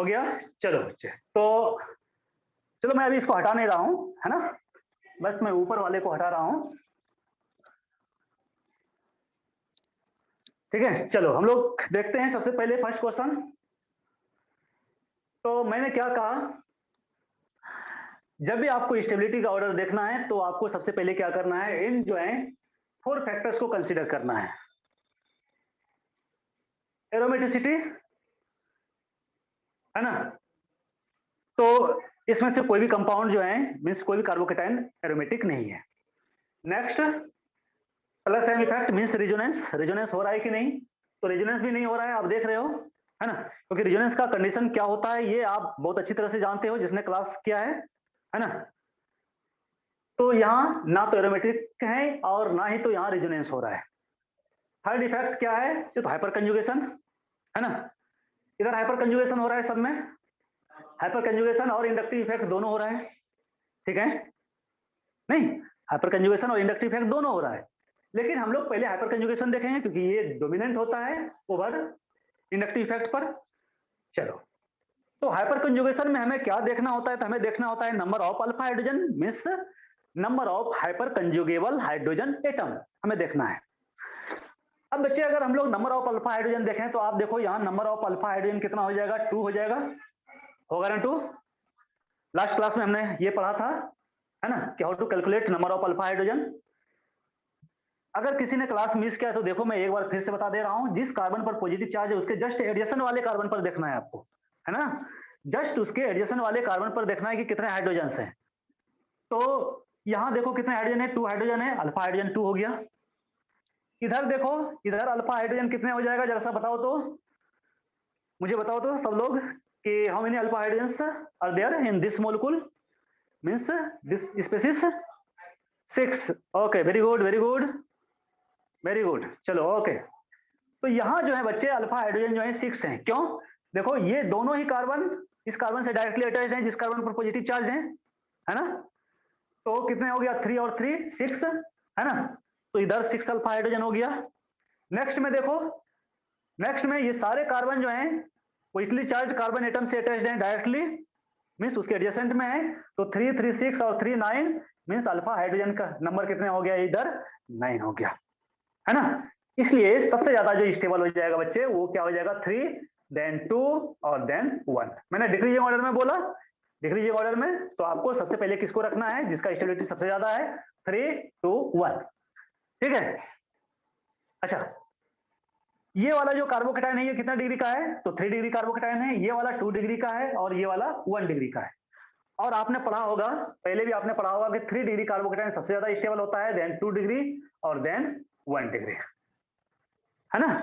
हो गया। चलो बच्चे, तो चलो मैं अभी इसको हटा नहीं रहा हूं, है ना, बस मैं ऊपर वाले को हटा रहा हूं। ठीक है, चलो हम लोग देखते हैं सबसे पहले फर्स्ट क्वेश्चन। तो मैंने क्या कहा, जब भी आपको स्टेबिलिटी का ऑर्डर देखना है तो आपको सबसे पहले क्या करना है, इन जो है 4 फैक्टर्स को कंसीडर करना है। एरोमेटिसिटी, है ना, तो इसमें से कोई भी कंपाउंड जो है मीन्स कोई भी कार्बोकेटाइन एरोमेटिक नहीं है। Next, plus M effect means resonance, resonance हो रहा है कि नहीं, तो रेजोनेंस भी नहीं हो रहा है, आप देख रहे हो, है ना, क्योंकि रेजोनेंस का कंडीशन क्या होता है ये आप बहुत अच्छी तरह से जानते हो जिसने क्लास किया है ना। तो यहाँ ना तो एरोमेटिक है और ना ही तो यहाँ रेजोनेंस हो रहा है। थर्ड इफेक्ट क्या है, तो हाइपर कंजुगेशन, है ना, इधर हाइपर कंजुगेशन हो रहा है सब में, हाइपर कंजुगेशन और इंडक्टिव इफेक्ट दोनों हो रहा है, ठीक है, नहीं, हाइपर कंजुगेशन और इंडक्टिव इफेक्ट दोनों हो रहा है, लेकिन हम लोग पहले हाइपर कंजुगेशन देखेंगे क्योंकि ये डोमिनेंट होता है ओवर इंडक्टिव इफेक्ट पर। चलो, तो हाइपर कंजुगेशन में हमें क्या देखना होता है, तो हमें देखना होता है number of alpha hydrogen means number of hyperconjugable hydrogen atom हमें देखना है। अब बच्चे अगर हम लोग नंबर ऑफ अल्फा हाइड्रोजन देखें तो आप देखो यहाँ नंबर ऑफ अल्फा हाइड्रोजन कितना हो जाएगा, 2 हो जाएगा, होगा ना 2, लास्ट क्लास में हमने ये पढ़ा था, है ना, कि how to calculate number of alpha hydrogen. अगर किसी ने क्लास मिस किया तो देखो मैं एक बार फिर से बता दे रहा हूं, जिस कार्बन पर पॉजिटिव चार्ज है उसके जस्ट एडिशन वाले कार्बन पर देखना है आपको, है ना, जस्ट उसके एडिशन वाले कार्बन पर देखना है कि कितने हाइड्रोजन हैं। तो यहां देखो कितने हाइड्रोजन है, 2 हाइड्रोजन है, अल्फा हाइड्रोजन 2 हो गया। इधर देखो, इधर अल्फा हाइड्रोजन कितने हो जाएगा जरा सा बताओ तो, मुझे बताओ तो सब लोग कि how many alpha hydrogens are there in this molecule means this species, 6। Okay, very good very good very good, चलो ओके। तो यहां जो है बच्चे अल्फा हाइड्रोजन जो है 6 हैं, क्यों, देखो ये दोनों ही कार्बन इस कार्बन से डायरेक्टली अटैच्ड हैं जिस कार्बन पर पॉजिटिव चार्ज है ना, तो कितने हो गया, 3 और 3 6, है ना, तो इधर 6 अल्फा हाइड्रोजन हो गया। नेक्स्ट में देखो, नेक्स्ट में ये सारे कार्बन जो हैं वो इक्वली चार्ज कार्बन एटम से अटैच्ड हैं डायरेक्टली मींस उसके एडजेसेंट में है, तो 3 3 6 और 3 9 मींस अल्फा हाइड्रोजन का नंबर कितने हो गया, इधर 9 हो गया, है ना। इसलिए सबसे ज्यादा जो स्टेबल हो जाएगा बच्चे वो क्या हो जाएगा, 3 देन 2 और देन 1। मैंने डिक्रीजिंग ऑर्डर में बोला, डिक्रीजिंग ऑर्डर में तो आपको सबसे पहले किसको रखना है जिसका स्टेबिलिटी सबसे ज्यादा है, 3 2 1, ठीक है। अच्छा, ये वाला जो कार्बोकेटाइन है ये कितना डिग्री का है, तो 3 डिग्री कार्बोकेटाइन है, ये वाला 2 डिग्री का है और ये वाला 1 डिग्री का है। और आपने पढ़ा होगा, पहले भी आपने पढ़ा होगा कि 3 डिग्री कार्बोकेटाइन सबसे ज्यादा स्टेबल होता है, देन 2 डिग्री और देन 1 डिग्री, है ना।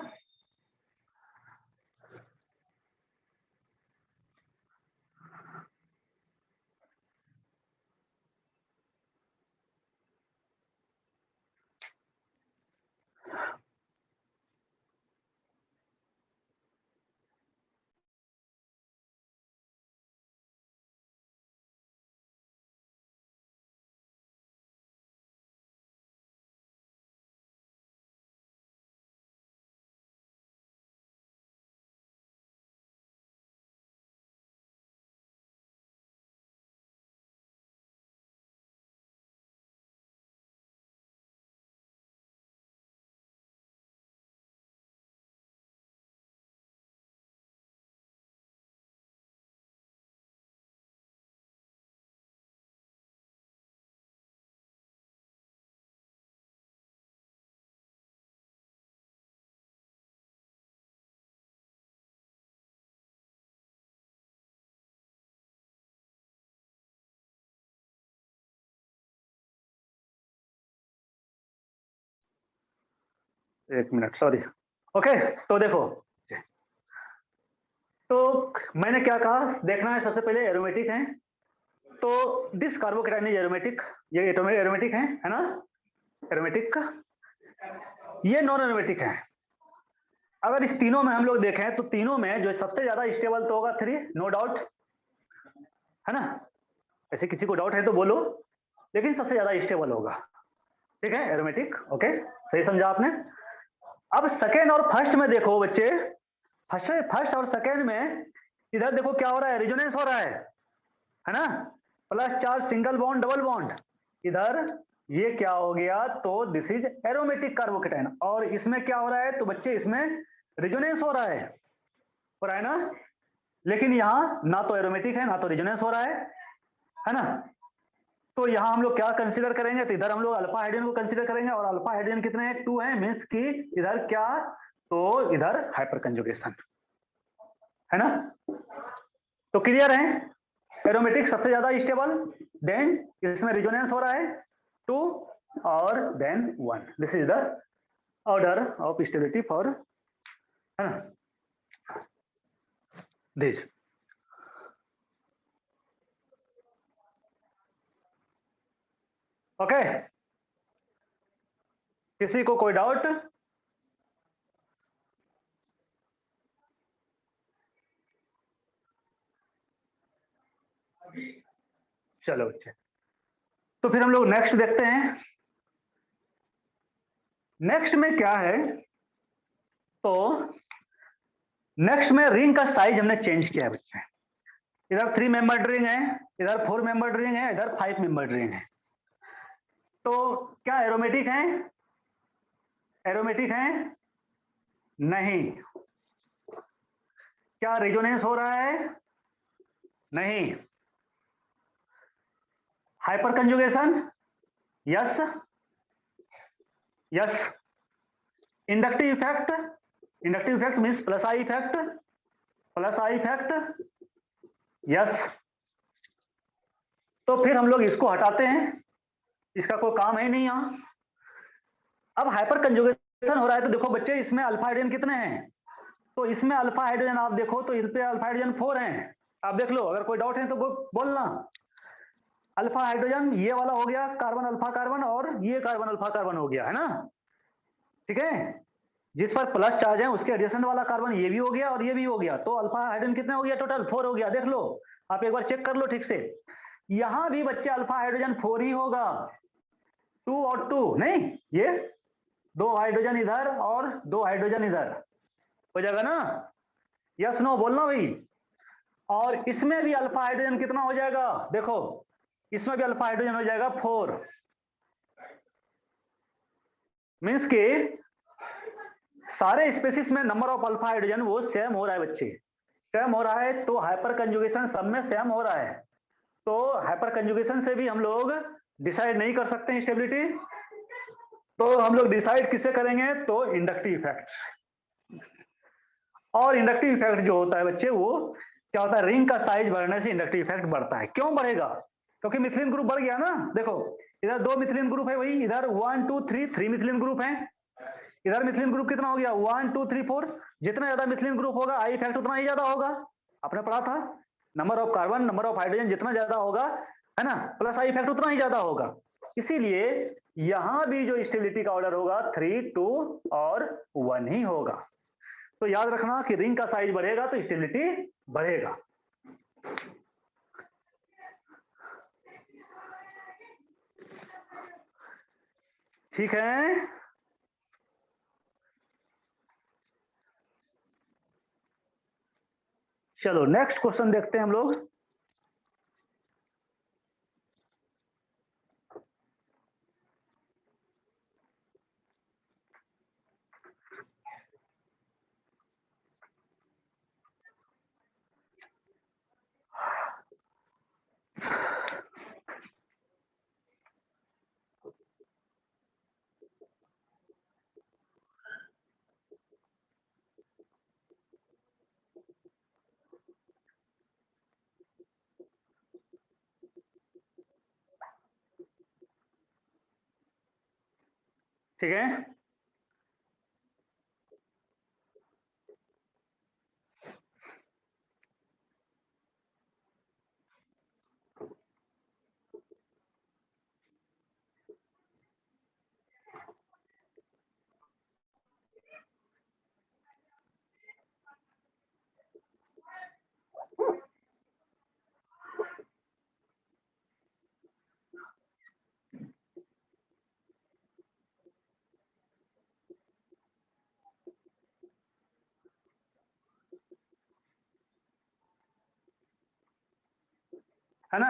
एक मिनट, सॉरी। ओके, तो देखो, तो मैंने क्या कहा, देखना है सबसे पहले एरोमेटिक है, तो दिस कार्बोकेटाइन इज एरोमेटिक, ये एरोमेटिक है ना, एरोमेटिक का ये नॉन एरोमेटिक है। अगर इस तीनों में हम लोग देखें तो तीनों में जो सबसे ज्यादा स्टेबल तो होगा 3, नो डाउट, है ना, ऐसे किसी को डाउट है तो बोलो, लेकिन सबसे ज्यादा स्टेबल होगा, ठीक है, एरोमेटिक, ओके, सही समझा आपने। अब सेकेंड और फर्स्ट में देखो बच्चे, फर्स्ट और सेकेंड में इधर देखो क्या हो रहा है, रेजोनेंस हो रहा है ना, plus charge single bond double bond, इधर ये क्या हो गया, तो दिस इज एरोमेटिक कार्बोकेटाइन, और इसमें क्या हो रहा है, तो बच्चे इसमें रेजोनेंस हो रहा है ना, लेकिन यहाँ ना तो एरोमेटिक है ना तो रेजोनेंस हो रहा है ना। तो यहाँ हम लोग क्या कंसीडर करेंगे, तो इधर हम लोग अल्फा हाइड्रोजन को कंसीडर करेंगे, और अल्फा हाइड्रोजन कितने हैं, 2 हैं, मीन्स कि इधर क्या, तो इधर हाइपर कंजुगेशन है ना। तो क्लियर है, एरोमेटिक सबसे ज्यादा स्टेबल, देन इसमें रेजोनेंस हो रहा है 2 और then 1, this is the order of stability for, है ना, दिस। ओके, किसी को कोई डाउट? चलो अच्छा, तो फिर हम लोग नेक्स्ट देखते हैं। नेक्स्ट में क्या है, तो नेक्स्ट में रिंग का साइज हमने चेंज किया है बच्चे, इधर 3 मेंबर्ड रिंग है, इधर 4 मेंबर्ड रिंग है, इधर 5 मेंबर्ड रिंग है। तो क्या एरोमेटिक है, एरोमेटिक है नहीं। क्या रेजोनेंस हो रहा है, नहीं। Hyper conjugation, yes yes. Inductive effect, inductive effect means plus I effect, plus I effect, yes. तो फिर हम लोग इसको हटाते हैं, इसका कोई काम है नहीं यहाँ। अब हाइपर कंजुगेशन हो रहा है, तो देखो बच्चे इसमें अल्फा हाइड्रोजन कितने हैं, तो इसमें अल्फा हाइड्रोजन आप देखो तो इस पे अल्फा हाइड्रोजन 4 हैं, आप देख लो, अगर कोई डाउट है तो बोलना। अल्फा हाइड्रोजन ये वाला हो गया कार्बन अल्फा कार्बन, और ये कार्बन अल्फा कार्बन हो गया, है ना, ठीक है। जिस पर प्लस चार्ज है उसके एडिशन वाला कार्बन ये भी हो गया और ये भी हो गया, तो अल्फा हाइड्रोजन कितने हो गया, टोटल 4 हो गया, देख लो, आप एक बार चेक कर लो ठीक से। यहां भी बच्चे अल्फा हाइड्रोजन 4 ही होगा, 2 और 2 नहीं, ये 2 हाइड्रोजन इधर और 2 हाइड्रोजन इधर हो जाएगा ना, यस नो बोलना भाई। और इसमें भी अल्फा हाइड्रोजन कितना हो जाएगा, देखो इसमें भी अल्फा हाइड्रोजन हो जाएगा 4, मीन्स के सारे स्पेसिस में नंबर ऑफ अल्फा हाइड्रोजन वो सेम हो रहा है बच्चे, सेम हो रहा है, तो हाइपर कंजुगेशन सब में सेम हो रहा है। तो हाइपर कंजुगेशन से भी हम लोग डिसाइड नहीं कर सकते हैं स्टेबिलिटी, तो हम लोग डिसाइड किससे करेंगे, तो इंडक्टिव इफेक्ट। और इंडक्टिव इफेक्ट जो होता है बच्चे, वो क्या होता है, रिंग का साइज बढ़ने से इंडक्टिव इफेक्ट बढ़ता है। क्यों बढ़ेगा, क्योंकि मिथिलीन ग्रुप बढ़ गया ना, देखो इधर 2 मिथिलीन ग्रुप है, वही इधर 1 2 3 मिथिलीन ग्रुप है, इधर मिथिलीन ग्रुप कितना हो गया, 1 2 3 4, जितना ज्यादा मिथिलीन ग्रुप होगा आई इफेक्ट उतना ही ज्यादा होगा, आपने पढ़ा था, number of carbon number of hydrogen जितना ज्यादा होगा, है ना, प्लस आई इफेक्ट उतना ही ज्यादा होगा। इसीलिए यहां भी जो स्टेबिलिटी का ऑर्डर होगा 3 2 और 1 ही होगा। तो याद रखना कि रिंग का साइज बढ़ेगा तो स्टेबिलिटी बढ़ेगा। ठीक है, चलो नेक्स्ट क्वेश्चन देखते हैं हम लोग। ठीक है, है ना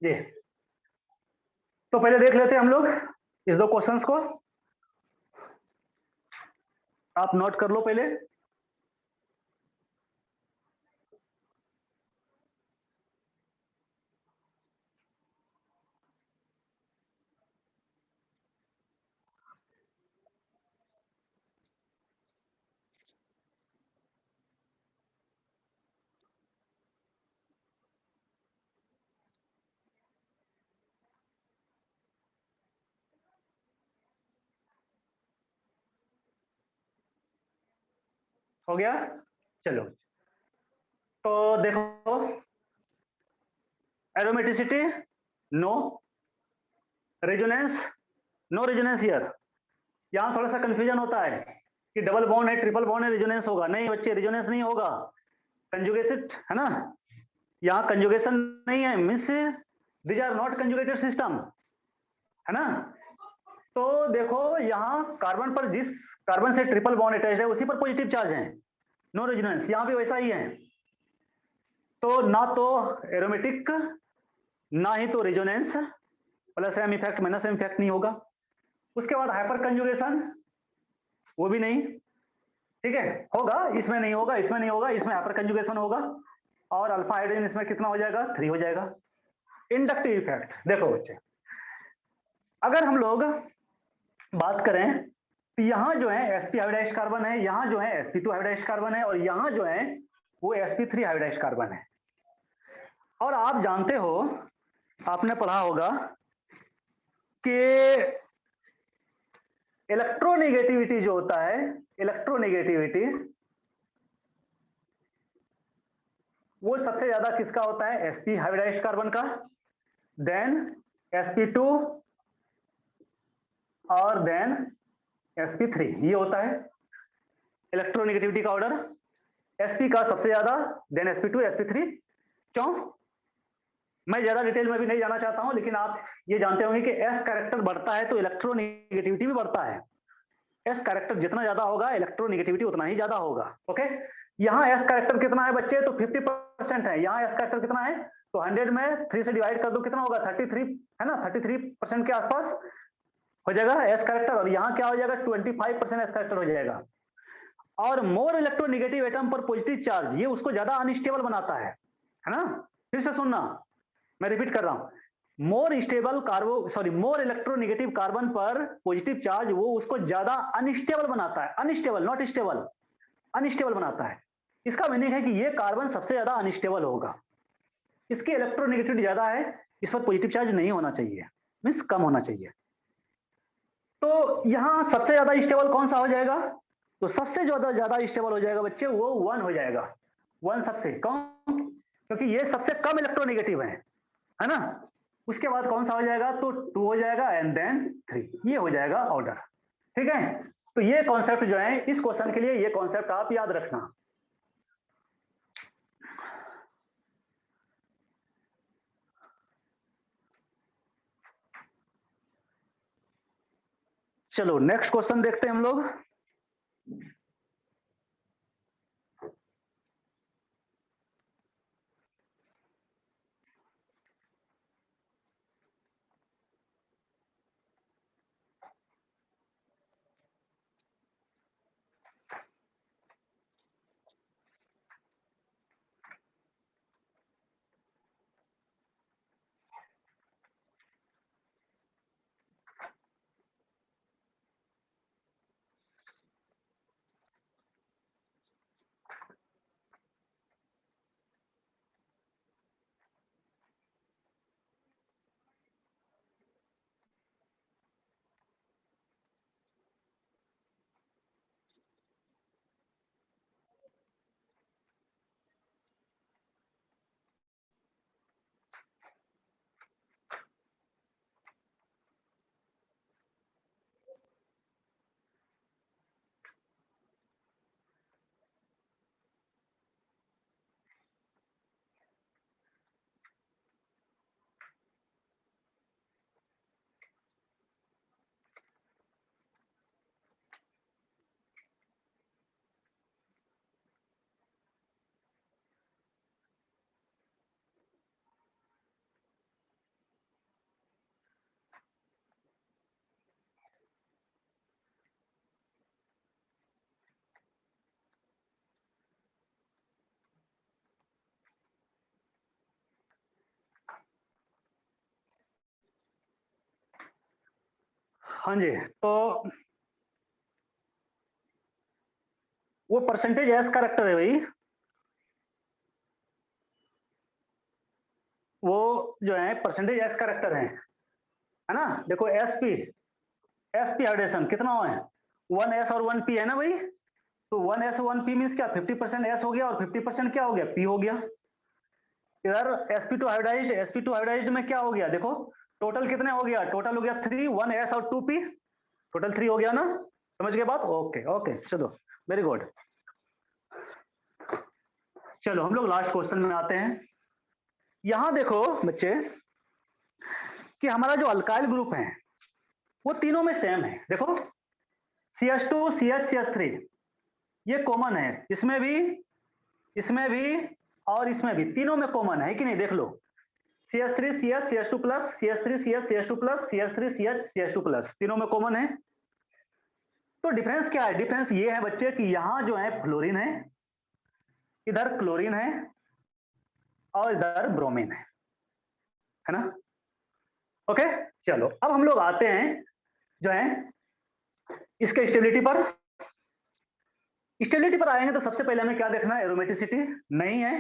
ये। तो पहले देख लेते हैं हम लोग इस दो क्वेश्चंस को, आप नोट कर लो पहले। हो गया, चलो। तो देखो, aromaticity no, resonance no resonance here. यहां थोड़ा सा कंफ्यूजन होता है कि डबल बॉन्ड है, ट्रिपल बॉन्ड है, रेजोनेंस होगा। नहीं बच्चे, रेजोनेंस नहीं होगा, कंजुगेटेड है ना, यहां कंजुगेशन नहीं है, means these are not conjugated system, है ना। तो देखो यहां कार्बन पर, जिस कार्बन से ट्रिपल बॉन्ड अटैच है उसी पर पॉजिटिव चार्ज है, नो रेजोनेंस, यहां भी वैसा ही है। तो ना तो एरोमेटिक ना ही तो resonance, plus M effect minus M effect नहीं होगा। उसके बाद हाइपर कंजुगेशन, वो भी नहीं, ठीक है, होगा, इसमें नहीं होगा, इसमें नहीं होगा, इसमें हाइपर कंजुगेशन होगा, और अल्फा हाइड्रोजन इसमें कितना हो जाएगा, 3 हो जाएगा। इंडक्टिव इफेक्ट देखो बच्चे, अगर हम लोग बात करें तो यहां जो है sp हाइब्रिडाइज्ड कार्बन है, यहां जो है sp2 हाइब्रिडाइज्ड कार्बन है, और यहां जो है वो sp3 हाइब्रिडाइज्ड कार्बन है। और आप जानते हो, आपने पढ़ा होगा कि इलेक्ट्रोनेगेटिविटी जो होता है, इलेक्ट्रोनेगेटिविटी वो सबसे ज्यादा किसका होता है, sp हाइब्रिडाइज्ड कार्बन का, देन sp2 और देन sp3, ये होता है इलेक्ट्रोनेगेटिविटी का ऑर्डर। sp का सबसे ज्यादा, देन sp2 sp3। क्यों, मैं ज्यादा डिटेल में भी नहीं जाना चाहता हूं, लेकिन आप ये जानते होंगे कि s कैरेक्टर बढ़ता है तो इलेक्ट्रोनेगेटिविटी भी बढ़ता है। s कैरेक्टर जितना ज्यादा होगा इलेक्ट्रोनेगेटिविटी उतना ही ज्यादा होगा। ओके, यहाँ s कैरेक्टर कितना है बच्चे, तो 50% है। यहाँ s कैरेक्टर कितना है, तो 100 में 3 से डिवाइड कर दो, कितना होगा, 33, है ना, 33% के आसपास हो जाएगा s कैरेक्टर, और यहाँ क्या हो जाएगा, 25% s कैरेक्टर हो जाएगा। और मोर इलेक्ट्रोनेगेटिव एटम पर पॉजिटिव चार्ज, ये उसको ज्यादा अनस्टेबल बनाता है ना। फिर से सुनना, मैं रिपीट कर रहा हूं, more stable कार्बो sorry more electronegative carbon पर पॉजिटिव चार्ज वो उसको ज्यादा अनस्टेबल बनाता है, अनस्टेबल नॉट स्टेबल, अनस्टेबल बनाता है। इसका मीनिंग है कि ये कार्बन सबसे ज्यादा अनस्टेबल होगा, इसकी इलेक्ट्रोनेगेटिविटी ज्यादा है, इस पर पॉजिटिव चार्ज नहीं होना चाहिए, मीन्स कम होना चाहिए। तो यहां सबसे ज्यादा स्टेबल कौन सा हो जाएगा, तो सबसे ज्यादा स्टेबल हो जाएगा बच्चे वो 1 हो जाएगा, 1 सबसे कम, क्योंकि ये सबसे कम इलेक्ट्रोनेगेटिव है ना। उसके बाद कौन सा हो जाएगा, तो 2 हो जाएगा, एंड देन 3, ये हो जाएगा ऑर्डर। ठीक है, तो ये कॉन्सेप्ट जो है इस क्वेश्चन के लिए, ये कॉन्सेप्ट आप याद रखना। चलो नेक्स्ट क्वेश्चन देखते हैं हम लोग। हाँ जी, तो वो परसेंटेज एस कैरेक्टर है भाई, वो जो है परसेंटेज एस कैरेक्टर है ना। देखो एसपी हाइड्रेशन कितना हुआ है, 1s और 1p है ना भाई। तो 1s और 1p मीन्स क्या, 50% एस हो गया और 50% क्या हो गया, पी हो गया। इधर sp2 हाइब्रिडाइज्ड में क्या हो गया, देखो टोटल कितने हो गया, टोटल हो गया 3, 1s और 2p, टोटल 3 हो गया ना। समझ गए बात, ओके ओके, चलो वेरी गुड। चलो हम लोग लास्ट क्वेश्चन में आते हैं। यहां देखो बच्चे कि हमारा जो अल्काइल ग्रुप है वो तीनों में सेम है। देखो CH2 CH CH3 ये कॉमन है, इसमें भी और इसमें भी, तीनों में कॉमन है कि नहीं, देख लो CH3 CH CH2 plus, CH3 CH CH2 plus, CH3 CH CH2 plus, तीनों में कॉमन है। तो डिफरेंस क्या है, डिफरेंस ये है बच्चे कि यहां जो है फ्लोरीन है, इधर क्लोरीन है और इधर ब्रोमीन है ना। ओके, चलो अब हम लोग आते हैं जो है इसके स्टेबिलिटी पर आएंगे। तो सबसे पहले हमें क्या देखना है, एरोमेटिसिटी नहीं है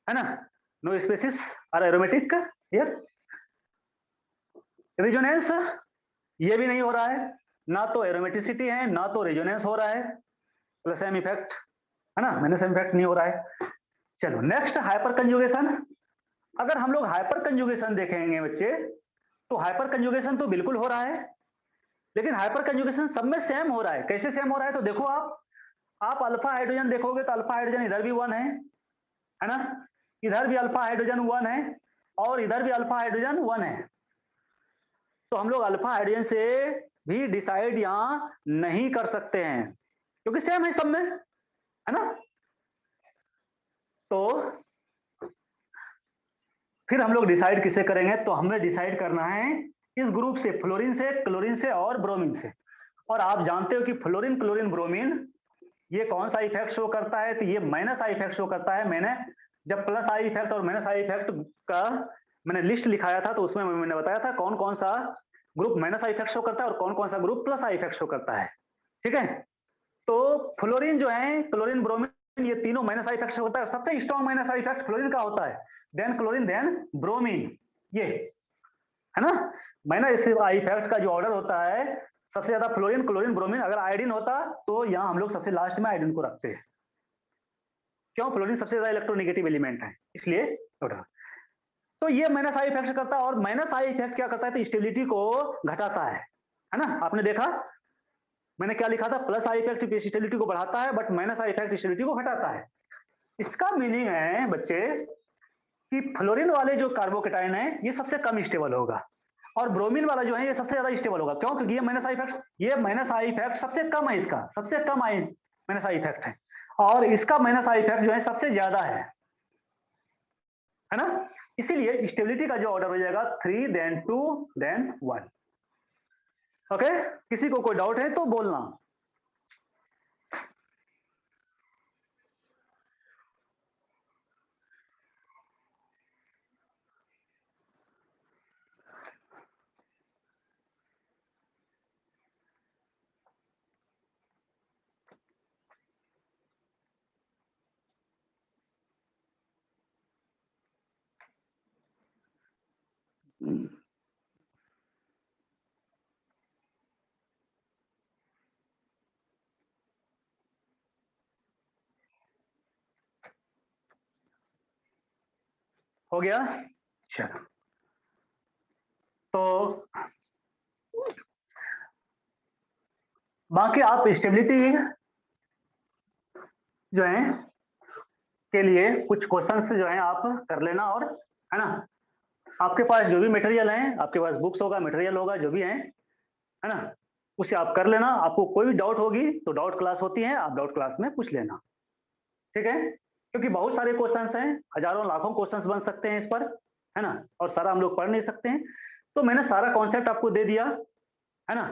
ना, no species are aromatic here. Resonance ये भी नहीं हो रहा है, ना तो एरोमेटिसिटी है ना तो रेजोनेंस हो रहा है, प्लस सेम इफेक्ट है ना, मैंने सेम इफेक्ट नहीं हो रहा है। चलो नेक्स्ट हाइपर कंजुगेशन। अगर हम लोग हाइपर कंजुगेशन देखेंगे बच्चे, तो हाइपर कंजुगेशन तो बिल्कुल हो रहा है, लेकिन हाइपर कंजुगेशन सब में सेम हो रहा है। कैसे सेम हो रहा है, तो देखो आप अल्फा हाइड्रोजन देखोगे तो अल्फा हाइड्रोजन इधर भी 1 है ना, इधर भी अल्फा हाइड्रोजन 1 है और इधर भी अल्फा हाइड्रोजन 1 है। तो हम लोग अल्फा हाइड्रोजन से भी डिसाइड यहां नहीं कर सकते हैं क्योंकि सेम है सब में, है ना। तो फिर हम लोग डिसाइड किसे करेंगे, तो हमें डिसाइड करना है इस ग्रुप से, फ्लोरीन से, क्लोरीन से और ब्रोमीन से। और आप जानते हो कि फ्लोरीन क्लोरीन ब्रोमीन ये कौन सा इफेक्ट शो करता है, तो ये माइनस आई इफेक्ट शो करता है। मैंने जब प्लस आई इफेक्ट और माइनस आई इफेक्ट का मैंने लिस्ट लिखाया था तो उसमें मैंने बताया था कौन कौन सा group minus I effect show करता है और कौन कौन सा group plus I effect show करता है, ठीक है। तो फ्लोरीन जो है, क्लोरीन ब्रोमीन, ये तीनों माइनस आई इफेक्ट शो करता है। सबसे strong minus I effect fluorine का होता है, देन क्लोरीन देन ब्रोमीन, ये है ना। माइनस आई इफेक्ट का जो ऑर्डर होता है सबसे ज्यादा फ्लोरीन क्लोरीन ब्रोमीन। अगर आयोडीन होता तो यहां हम लोग सबसे लास्ट में आयोडीन को रखते हैं, क्यों, फ्लोरीन सबसे ज्यादा इलेक्ट्रोनेगेटिव एलिमेंट है इसलिए ऑर्डर। तो ये माइनस आई इफेक्ट करता है और माइनस आई इफेक्ट क्या करता है, तो स्टेबिलिटी को घटाता है ना। आपने देखा मैंने क्या लिखा था, प्लस आई इफेक्ट स्टेबिलिटी को बढ़ाता है but minus I effect stability को घटाता है। इसका मीनिंग है बच्चे कि फ्लोरीन वाले जो कार्बोकेटाइन है ये सबसे कम स्टेबल होगा और ब्रोमीन वाला जो है ये सबसे ज्यादा स्टेबल होगा। क्यों, क्योंकि ये माइनस आई इफेक्ट सबसे कम है, इसका सबसे कम आई माइनस आई इफेक्ट है और इसका माइनस आई इफेक्ट जो है सबसे ज्यादा है ना। इसीलिए स्टेबिलिटी का जो ऑर्डर हो जाएगा 3 देन 2 देन 1। ओके, किसी को कोई डाउट है तो बोलना। हो गया, चलो। तो बाकी आप स्टेबिलिटी जो है के लिए कुछ क्वेश्चंस जो है आप कर लेना, और है ना आपके पास जो भी मटेरियल है, आपके पास बुक्स होगा, मटेरियल होगा, जो भी है ना, उसे आप कर लेना। आपको कोई भी डाउट होगी तो डाउट क्लास होती है, आप डाउट क्लास में पूछ लेना, ठीक है। क्योंकि बहुत सारे क्वेश्चंस हैं, हजारों लाखों क्वेश्चंस बन सकते हैं इस पर, है ना, और सारा हम लोग पढ़ नहीं सकते हैं। तो मैंने सारा कॉन्सेप्ट आपको दे दिया, है ना,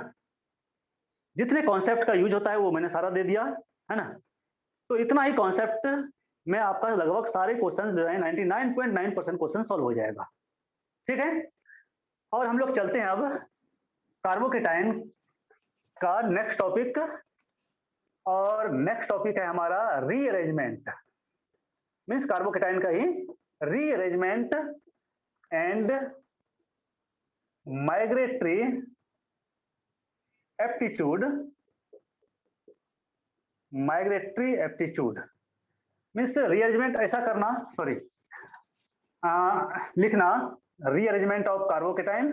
जितने कॉन्सेप्ट का यूज होता है वो मैंने सारा दे दिया, है ना। तो इतना ही कॉन्सेप्ट में आपका लगभग सारे क्वेश्चन जो है 99.9% क्वेश्चन सॉल्व हो जाएगा, ठीक है। और हम लोग चलते हैं अब कार्बोकेटाइन का नेक्स्ट टॉपिक, और नेक्स्ट टॉपिक है हमारा रीअरेंजमेंट, मीन्स कार्बोकेटाइन का ही rearrangement and migratory aptitude. Migratory aptitude means rearrangement ऐसा करना, सॉरी लिखना, rearrangement of carbocation,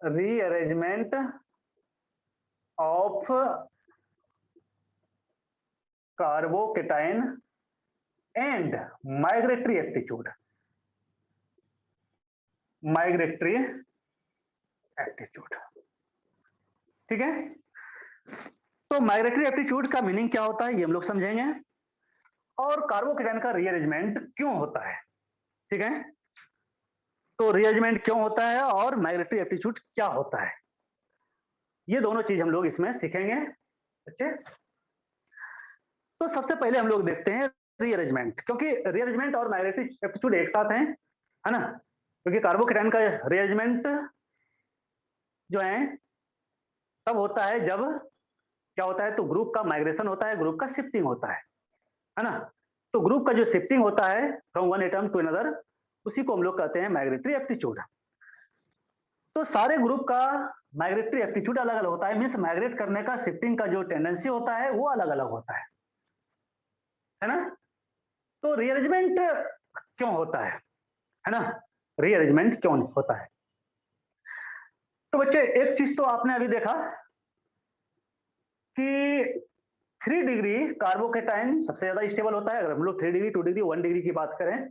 rearrangement of carbocation and migratory aptitude, migratory aptitude. ठीक है, तो माइग्रेटरी एप्टीट्यूड का मीनिंग क्या होता है ये हम लोग समझेंगे, और कार्बोकेटाइन का रीअरेंजमेंट क्यों होता है। ठीक है, तो रीअरेंजमेंट क्यों होता है और माइग्रेटरी एप्टीट्यूड क्या होता है, ये दोनों चीज हम लोग इसमें सीखेंगे। अच्छे, तो सबसे पहले हम लोग देखते हैं रीअरेंजमेंट, क्योंकि रीअरेंजमेंट और माइग्रेटरी एप्टीट्यूड एक साथ हैं, है ना, क्योंकि कार्बोकेटाइन का रीअरेंजमेंट जो है तब होता है जब क्या होता है, तो ग्रुप का माइग्रेशन होता है, ग्रुप का शिफ्टिंग होता है ना। तो ग्रुप का जो शिफ्टिंग होता है from one atom to another, उसी को हम लोग कहते हैं माइग्रेटरी एप्टीट्यूड। तो सारे ग्रुप का माइग्रेटरी एप्टीट्यूड अलग अलग होता है, मीन्स माइग्रेट करने का, शिफ्टिंग का जो टेंडेंसी होता है वो अलग अलग होता है ना। तो रीअरेंजमेंट क्यों होता है ना, रीअरेंजमेंट क्यों होता है। तो बच्चे एक चीज तो आपने अभी देखा कि 3 डिग्री कार्बोकेटाइन सबसे ज्यादा स्टेबल होता है। अगर हम लोग 3 डिग्री, 2 डिग्री, 1 डिग्री की बात करें,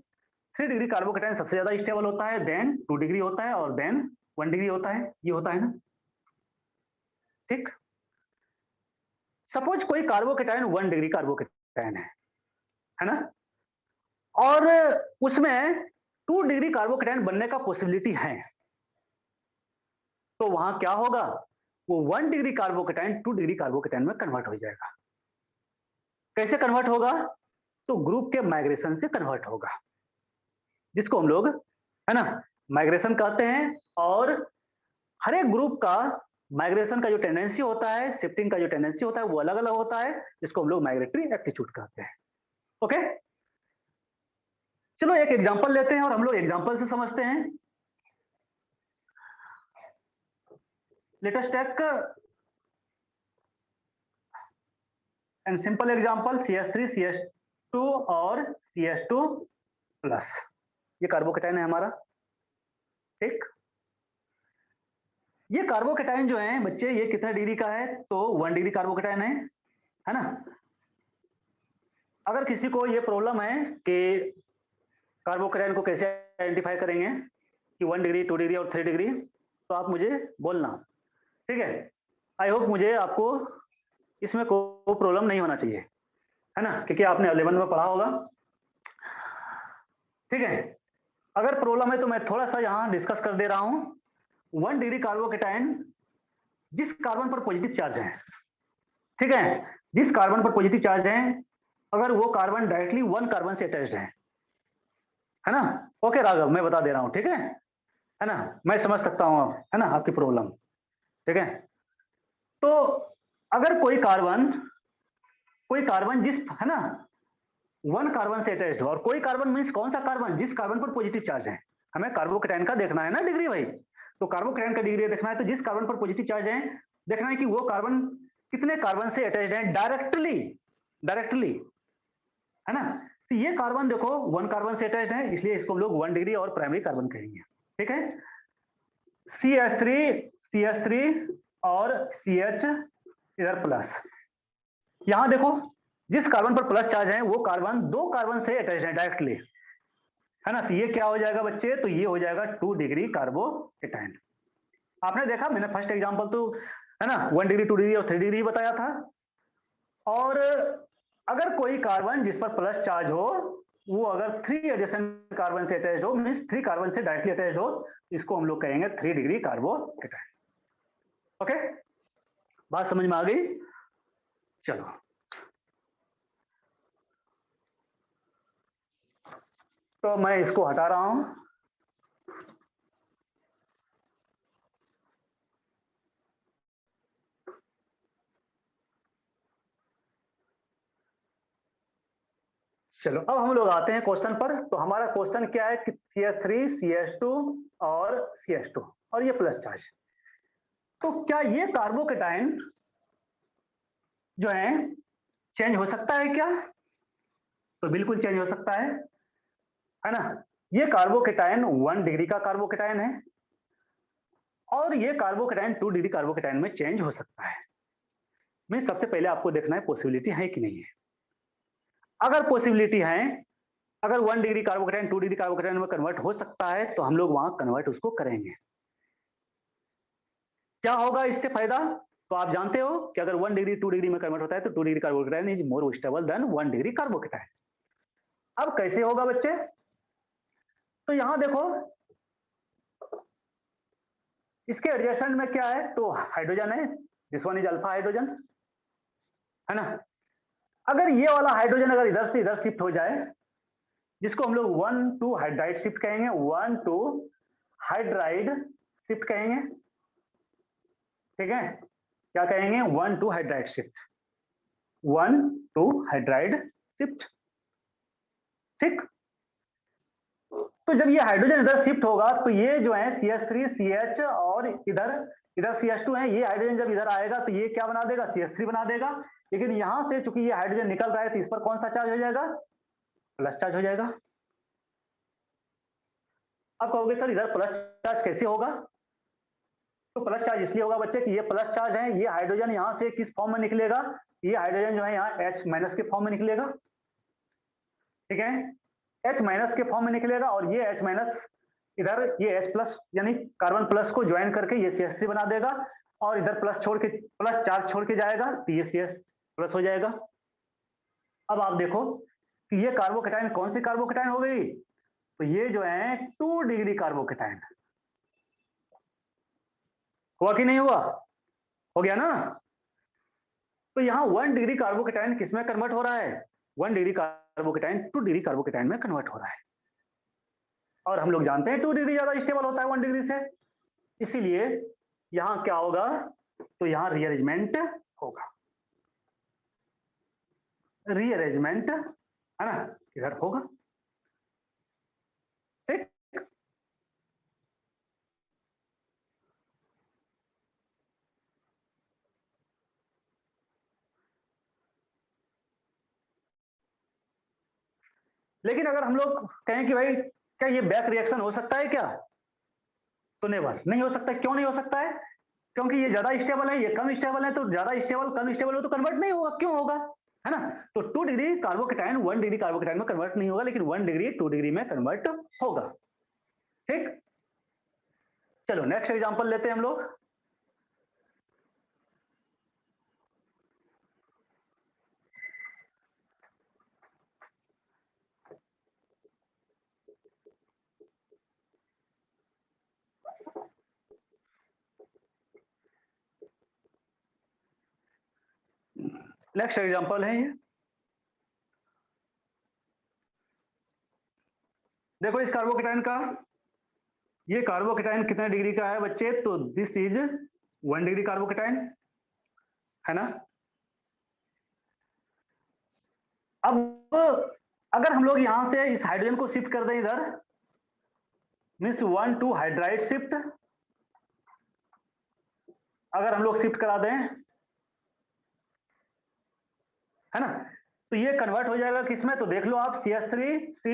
3 डिग्री कार्बोकेटाइन सबसे ज्यादा स्टेबल होता है, देन 2 डिग्री होता है, और देन 1 डिग्री होता है, ये होता है ना। ठीक, सपोज कोई कार्बोकेटाइन 1 डिग्री कार्बोकेटाइन है ना, और उसमें 2 डिग्री कार्बोकेटाइन बनने का पॉसिबिलिटी है, तो वहां क्या होगा, वो 1 डिग्री कार्बोकेटाइन 2 डिग्री कार्बोकेटाइन में कन्वर्ट हो जाएगा। कैसे कन्वर्ट होगा, तो ग्रुप के माइग्रेशन से कन्वर्ट होगा, जिसको हम लोग है ना माइग्रेशन कहते हैं। और हर एक ग्रुप का माइग्रेशन का जो टेंडेंसी होता है, शिफ्टिंग का जो टेंडेंसी होता है, वो अलग अलग होता है, जिसको हम लोग माइग्रेटरी एप्टीट्यूड कहते हैं। ओके, चलो एक एग्जांपल लेते हैं और हम लोग एग्जांपल से समझते हैं। Let us take an simple example, CH3 CH2 और CH2 प्लस, ये कार्बोकेटाइन है हमारा। ठीक, ये कार्बोकेटाइन जो है बच्चे, ये कितने डिग्री का है, तो 1 डिग्री कार्बोकेटाइन है ना। अगर किसी को ये प्रॉब्लम है कि कार्बोकेटाइन को कैसे आइडेंटिफाई करेंगे कि 1 डिग्री, 2 डिग्री और 3 डिग्री, तो आप मुझे बोलना, ठीक है। आई होप मुझे आपको इसमें कोई प्रॉब्लम नहीं होना चाहिए, है ना, क्योंकि आपने 11 में पढ़ा होगा। ठीक है, अगर प्रॉब्लम है तो मैं थोड़ा सा यहाँ डिस्कस कर दे रहा हूँ। 1 डिग्री कार्बोकेटाइन जिस कार्बन पर पॉजिटिव चार्ज है, ठीक है, जिस कार्बन पर पॉजिटिव चार्ज है, अगर वो कार्बन डायरेक्टली 1 कार्बन से अटैच्ड है ना। ओके राघव, मैं बता दे रहा हूँ, ठीक है ना, मैं समझ सकता हूँ है ना आपकी प्रॉब्लम। ठीक है, तो अगर कोई कार्बन जिस है ना 1 कार्बन से अटैच्ड हो, और कोई कार्बन मीन्स कौन सा कार्बन, जिस कार्बन पर पॉजिटिव चार्ज है, हमें कार्बोकेटाइन का देखना है ना डिग्री भाई। तो कार्बोकेटाइन का डिग्री देखना है, तो जिस कार्बन पर पॉजिटिव चार्ज है, देखना है कि वो कार्बन कितने कार्बन से अटैच्ड है डायरेक्टली, है ना। तो ये कार्बन देखो 1 कार्बन से अटैच्ड है, इसलिए इसको हम लोग 1 डिग्री और प्राइमरी कार्बन कहेंगे। ठीक है, CH3 और CH इधर प्लस, यहां देखो जिस कार्बन पर प्लस चार्ज है वो कार्बन 2 कार्बन से अटैच्ड है डायरेक्टली, है ना। तो ये क्या हो जाएगा बच्चे, तो ये हो जाएगा 2 डिग्री कार्बोकेटाइन। आपने देखा, मैंने फर्स्ट एग्जांपल तो है ना 1 डिग्री, 2 डिग्री और 3 डिग्री बताया था। और अगर कोई कार्बन जिस पर प्लस चार्ज हो, वो अगर 3 एडिशनल कार्बन से अटैच हो, मीन्स 3 कार्बन से डायरेक्टली अटैच हो, इसको हम लोग कहेंगे 3 डिग्री कार्बोकेटाइन। ओके, बात समझ में आ गई। चलो, तो मैं इसको हटा रहा हूं। चलो अब हम लोग आते हैं क्वेश्चन पर। तो हमारा क्वेश्चन क्या है कि CH3 CH2 और CH2 और ये प्लस चार्ज। तो क्या ये कार्बोकेटाइन जो है चेंज हो सकता है क्या? तो बिल्कुल चेंज हो सकता है ना। ये कार्बोकेटाइन 1 डिग्री का कार्बोकेटाइन है और ये कार्बोकेटाइन 2 डिग्री कार्बोकेटाइन में चेंज हो सकता है। मैं सबसे पहले आपको देखना है पॉसिबिलिटी है कि नहीं है। अगर पॉसिबिलिटी है, अगर 1 डिग्री कार्बोकेटाइन 2 डिग्री कार्बोकेटाइन में कन्वर्ट हो सकता है तो हम लोग वहां कन्वर्ट उसको करेंगे। क्या होगा इससे फायदा? तो आप जानते हो कि अगर 1 डिग्री 2 डिग्री में कन्वर्ट होता है तो 2 degree carbocation is more stable then 1 degree carbocation. अब कैसे होगा बच्चे? तो यहां देखो इसके एडजेसेंट में क्या है, तो हाइड्रोजन है, this one is alpha hydrogen, है ना। अगर ये वाला हाइड्रोजन अगर इधर से इधर शिफ्ट हो जाए, जिसको हम लोग 1,2 हाइड्राइड शिफ्ट कहेंगे, 1,2 हाइड्राइड शिफ्ट कहेंगे, ठीक है। क्या कहेंगे? 1,2 हाइड्राइड शिफ्ट, 1,2 हाइड्राइड शिफ्ट, ठीक। तो जब ये हाइड्रोजन इधर शिफ्ट होगा तो ये जो है CH3 CH और इधर CH2 है, ये हाइड्रोजन जब इधर आएगा तो ये क्या बना देगा? CH3 बना देगा। लेकिन यहां से चूंकि ये हाइड्रोजन निकल रहा है तो इस पर कौन सा चार्ज हो जाएगा? प्लस चार्ज हो जाएगा। अब कहोगे सर इधर प्लस चार्ज कैसे होगा? तो प्लस चार्ज इसलिए होगा बच्चे कि ये प्लस चार्ज है, ये हाइड्रोजन यहां से किस फॉर्म में निकलेगा? ये हाइड्रोजन जो है यहाँ H- के फॉर्म में निकलेगा, ठीक है। H- के फॉर्म में निकलेगा और ये H- इधर ये H+ यानी कार्बन प्लस को ज्वाइन करके ये CH3 बना देगा और इधर प्लस छोड़ के प्लस चार्ज छोड़ के जाएगा तो ये CH+ हो जाएगा। अब आप देखो कि ये कार्बोकेटाइन कौन सी कार्बोकेटाइन हो गई? तो ये जो है 2 डिग्री कार्बोकेटाइन। हुआ कि नहीं हुआ? हो गया ना। तो यहाँ 1 डिग्री कार्बोकेटाइन किसमें कन्वर्ट हो रहा है? 1 डिग्री कार्बोकेटाइन 2 डिग्री कार्बोकेटाइन में कन्वर्ट हो रहा है। और हम लोग जानते हैं 2 डिग्री ज्यादा स्टेबल होता है 1 डिग्री से, इसीलिए यहां क्या होगा? तो यहां रीअरेंजमेंट होगा, रीअरेंजमेंट है ना, इधर होगा, ठीक। लेकिन अगर हम लोग कहें कि भाई क्या ये बैक रिएक्शन हो सकता है क्या? तो नेवर, नहीं हो सकता। क्यों नहीं हो सकता है? क्योंकि ये ज्यादा स्टेबल है, ये कम स्टेबल है, तो ज्यादा स्टेबल कम स्टेबल हो तो कन्वर्ट नहीं होगा। क्यों होगा? है ना। तो 2 डिग्री कार्बोकेटाइन 1 डिग्री कार्बोकेटाइन में कन्वर्ट नहीं होगा, लेकिन 1 डिग्री 2 डिग्री में कन्वर्ट होगा, ठीक। चलो नेक्स्ट एग्जांपल लेते हैं हम लोग। नेक्स्ट एग्जांपल है ये, देखो इस कार्बोकेटाइन का, ये कार्बोकेटाइन कितने डिग्री का है बच्चे? तो दिस इज 1 डिग्री कार्बोकेटाइन, है ना। अब अगर हम लोग यहां से इस हाइड्रोजन को शिफ्ट कर दें इधर, मीन्स 1,2 हाइड्राइड शिफ्ट अगर हम लोग शिफ्ट करा दें, है ना, तो ये कन्वर्ट हो जाएगा किसमें? तो देख लो आप, CH3 C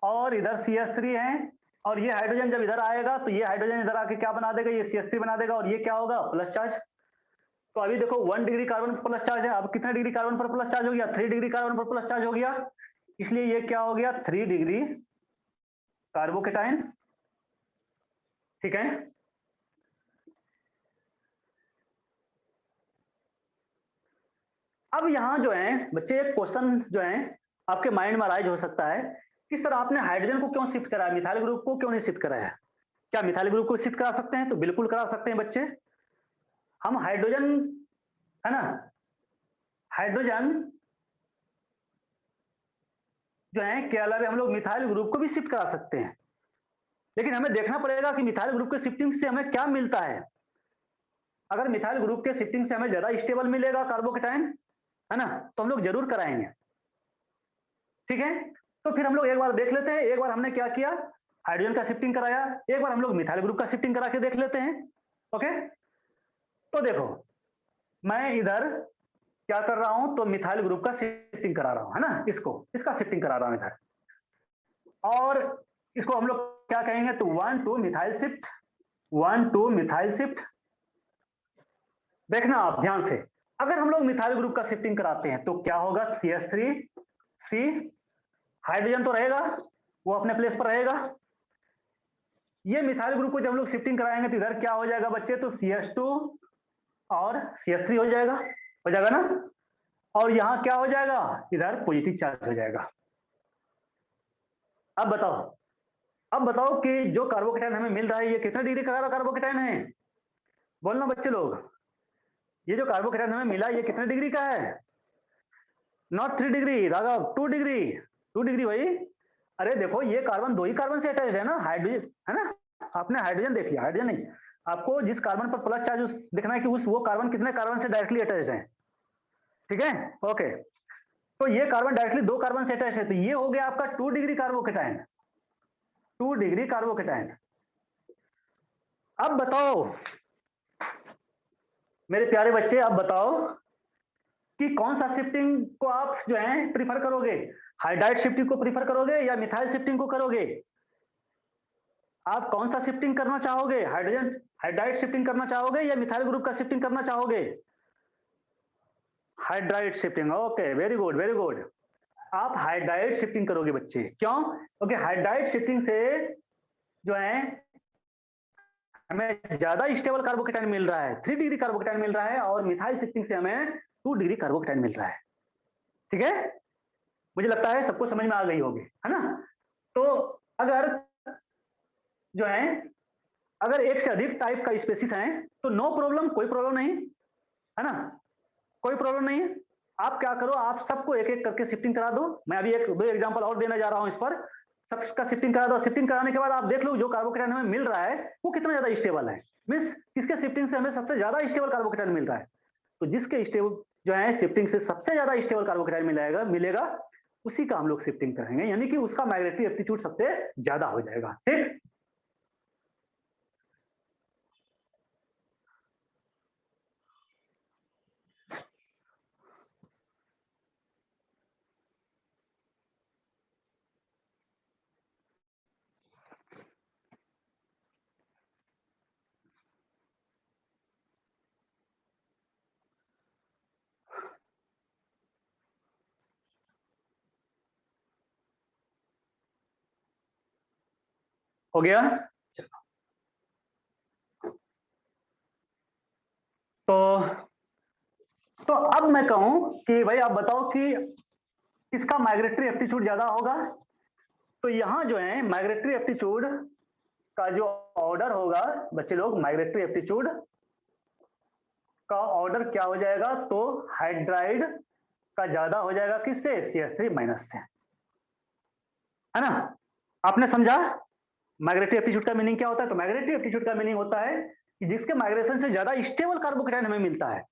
और इधर CH3 है, और ये हाइड्रोजन जब इधर आएगा तो ये हाइड्रोजन इधर आके क्या बना देगा? ये CH3 बना देगा और ये क्या होगा? Plus charge. तो अभी देखो 1 डिग्री कार्बन पर प्लस चार्ज है, अब कितने डिग्री कार्बन पर प्लस चार्ज हो गया? 3 डिग्री कार्बन पर प्लस चार्ज हो गया, इसलिए ये क्या हो गया? 3 डिग्री कार्बोकेटाइन, ठीक है। अब यहां जो है बच्चे एक क्वेश्चन जो है आपके माइंड में राइज हो सकता है कि सर आपने हाइड्रोजन को क्यों शिफ्ट कराया, मिथाइल ग्रुप को क्यों नहीं शिफ्ट कराया? क्या मिथाइल ग्रुप को शिफ्ट करा सकते हैं? तो बिल्कुल करा सकते हैं बच्चे। हम हाइड्रोजन, है ना, हाइड्रोजन जो है के अलावा हम लोग मिथाइल ग्रुप को भी शिफ्ट करा सकते हैं, लेकिन हमें देखना पड़ेगा कि मिथाइल ग्रुप के शिफ्टिंग से हमें क्या मिलता है। अगर मिथाइल ग्रुप के शिफ्टिंग से हमें ज्यादा स्टेबल मिलेगा कार्बोकेटाइन, है ना, तो हम लोग जरूर कराएंगे। ठीक है। तो फिर हम लोग एक बार देख लेते हैं, एक बार हमने क्या किया, हाइड्रोजन का शिफ्टिंग कराया, एक बार हम लोग मिथाइल ग्रुप का शिफ्टिंग करा के देख लेते हैं। ओके, तो देखो मैं इधर क्या कर रहा हूं, तो मिथाइल ग्रुप का शिफ्टिंग करा रहा हूं, है ना, इसका शिफ्टिंग करा रहा हूं इधर, और इसको हम लोग क्या कहेंगे, तो 1 2 मिथाइल शिफ्ट, 1 2 मिथाइल शिफ्ट। देखना आप ध्यान से, अगर हम लोग मिथाइल ग्रुप का शिफ्टिंग कराते हैं तो क्या होगा, CH3 C, हाइड्रोजन तो रहेगा, वो अपने प्लेस पर रहेगा। ये मिथाइल ग्रुप को जब हम लोग शिफ्टिंग कराएंगे तो इधर क्या हो जाएगा बच्चे, तो CH2 और CH3 हो जाएगा ना, और यहां क्या हो जाएगा, इधर पॉजिटिव चार्ज हो जाएगा। अब बताओ कि जो कार्बोकेटाइन हमें मिल रहा है ये कितने डिग्री का कार्बोकेटाइन है, बोलना बच्चे लोग, ये जो कार्बोकेटाइन हमें मिला ये कितने डिग्री का है, not 3 degree Raghav, 2 degree, 2 degree भाई। अरे देखो ये कार्बन, 2 ही कार्बन से अटैच है ना, हाइड्रोजन है ना, आपने हाइड्रोजन देख लिया, हाइड्रोजन नहीं, आपको जिस कार्बन पर प्लस चार्ज देखना है कि वो कार्बन कितने कार्बन से डायरेक्टली अटैच है, ठीक है, ओके। तो ये कार्बन डायरेक्टली 2 कार्बन से अटैच है, तो ये हो गया आपका 2 डिग्री कार्बोकेटाइन, 2 डिग्री कार्बोकेटाइन। अब बताओ मेरे प्यारे बच्चे, अब बताओ कि कौन सा शिफ्टिंग को आप जो है प्रीफर करोगे, हाइड्राइड शिफ्टिंग को प्रीफर करोगे या मिथाइल शिफ्टिंग को करोगे, आप कौन सा शिफ्टिंग करना चाहोगे, हाइड्रोजन हाइड्राइड शिफ्टिंग करना चाहोगे या मिथाइल ग्रुप का शिफ्टिंग करना चाहोगे, hydride shifting, okay, very good very good. आप हाइड्राइड शिफ्टिंग करोगे बच्चे, क्यों, क्योंकि हाइड्राइड शिफ्टिंग से जो है हमें ज्यादा स्टेबल कार्बोकेटाइन मिल रहा है, 3 डिग्री कार्बोकेटाइन मिल रहा है, और मिथाइल शिफ्टिंग से हमें 2 डिग्री कार्बोकेटाइन मिल रहा है, ठीक है, मुझे लगता है सबको समझ में आ गई होगी, है ना। तो अगर जो है अगर एक से अधिक टाइप का स्पेसिस है तो नो प्रॉब्लम, कोई प्रॉब्लम नहीं है ना, कोई प्रॉब्लम नहीं है। आप क्या करो, आप सबको एक एक करके शिफ्टिंग करा दो, मैं अभी एक दो एग्जांपल और देने जा रहा हूं इस पर, सबका शिफ्टिंग करा दो, शिफ्टिंग कराने के बाद आप देख लो जो कार्बोकेटाइन हमें मिल रहा है वो कितना ज्यादा स्टेबल है, मीन्स किसके शिफ्टिंग से हमें सबसे ज्यादा स्टेबल कार्बोकेटाइन मिल रहा है, तो जिसके स्टेबल जो है शिफ्टिंग से सबसे ज्यादा स्टेबल कार्बोकेटाइन मिलेगा उसी का हम लोग शिफ्टिंग करेंगे, यानी कि उसका माइग्रेटरी एप्टीट्यूड सबसे ज्यादा हो जाएगा, ठीक। हो गया, तो अब मैं कहूं कि भाई आप बताओ कि किसका माइग्रेटरी एप्टीट्यूड ज्यादा होगा, तो यहां जो है माइग्रेटरी एप्टीट्यूड का जो ऑर्डर होगा बच्चे लोग, माइग्रेटरी एप्टीट्यूड का ऑर्डर क्या हो जाएगा, तो हाइड्राइड का ज्यादा हो जाएगा किससे, CH3 माइनस से, है ना। आपने समझा माइग्रेटरी एप्टीट्यूड का मीनिंग क्या होता है, तो माइग्रेटरी एप्टीट्यूड का मीनिंग होता है कि जिसके माइग्रेशन से ज्यादा स्टेबल कार्बोकेटाइन हमें मिलता है,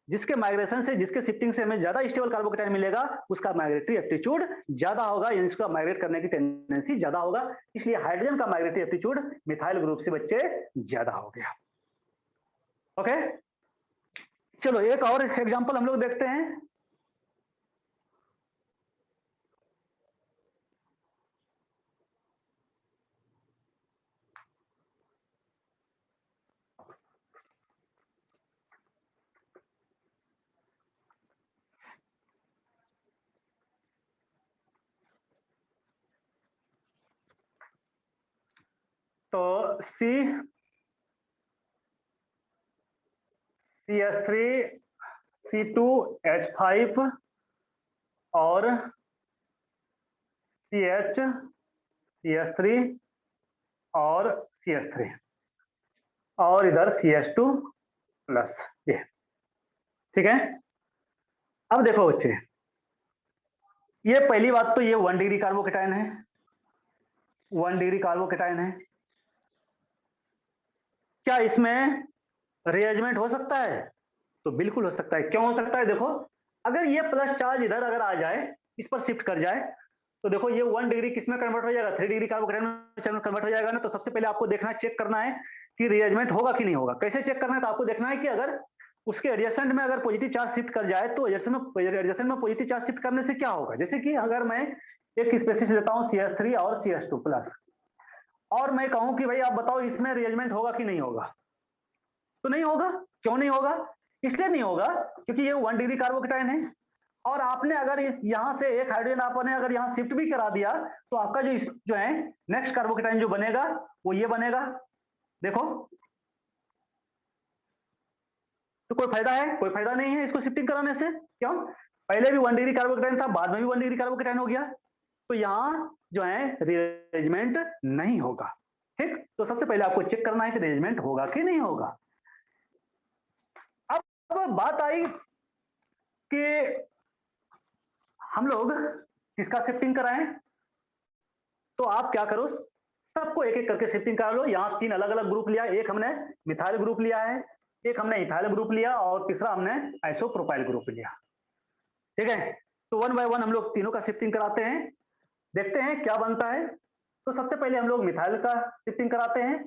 जिसके माइग्रेशन से, जिसके शिफ्टिंग से हमें ज्यादा स्टेबल कार्बोकेटाइन मिलेगा उसका माइग्रेटरी एप्टीट्यूड ज्यादा होगा, यानी उसका माइग्रेट करने की टेंडेंसी ज्यादा होगा, इसलिए हाइड्रोजन का माइग्रेटरी एप्टीट्यूड मिथाइल ग्रुप से बच्चे ज्यादा हो गया, ओके। चलो एक और एग्जांपल हम लोग देखते हैं, तो CH3 C2H5 और CH3 और CH3 और इधर CH2 प्लस, ये ठीक है। अब देखो बच्चे, ये पहली बात तो ये 1 डिग्री कार्बोकेटाइन है, 1 डिग्री कार्बोकेटाइन है, क्या इसमें रीअरेंजमेंट हो सकता है, तो बिल्कुल हो सकता है, क्यों हो सकता है, देखो अगर ये प्लस चार्ज इधर अगर आ जाए, इस पर शिफ्ट कर जाए, तो देखो ये 1 डिग्री किसमें कन्वर्ट हो जाएगा, 3 डिग्री कार्बोकेटाइन में कन्वर्ट हो जाएगा ना। तो सबसे पहले आपको देखना है, चेक करना है कि रीअरेंजमेंट होगा कि नहीं होगा। कैसे चेक करना है, तो आपको देखना है कि अगर उसके एडजेसेंट में अगर पॉजिटिव चार्ज शिफ्ट कर जाए तो एडजेसेंट में पॉजिटिव चार्ज शिफ्ट करने से क्या होगा। जैसे कि अगर मैं एक स्पेसिस लेता हूं CH3 और CH2 प्लस, और मैं कहूं कि भाई आप बताओ इसमें रीअरेंजमेंट होगा कि नहीं होगा, तो नहीं होगा। क्यों नहीं होगा, इसलिए नहीं होगा क्योंकि ये 1 डिग्री कार्बोकेटाइन है, और आपने अगर यहां से एक हाइड्रोजन आपने अगर यहां शिफ्ट भी करा दिया तो आपका जो है नेक्स्ट कार्बोकेटाइन जो बनेगा वो ये बनेगा। देखो, तो कोई फायदा है, कोई फायदा नहीं है इसको शिफ्टिंग कराने से। क्यों, पहले भी 1 डिग्री कार्बोकेटाइन था, बाद में भी 1 डिग्री कार्बोकेटाइन हो गया, तो यहाँ जो है रीअरेंजमेंट नहीं होगा। ठीक, तो सबसे पहले आपको चेक करना है कि रीअरेंजमेंट होगा कि नहीं होगा। अब बात आई कि हम लोग किसका शिफ्टिंग कराएं, तो आप क्या करो, सबको एक एक करके शिफ्टिंग करा लो। यहाँ 3 अलग अलग ग्रुप लिया, एक हमने मिथाइल ग्रुप लिया है, एक हमने इथाइल ग्रुप लिया, और तीसरा हमने आइसोप्रोपाइल ग्रुप लिया। ठीक है, तो 1 बाय 1 हम लोग तीनों का शिफ्टिंग कराते हैं, देखते हैं क्या बनता है। तो सबसे पहले हम लोग मिथाइल का शिफ्टिंग कराते हैं।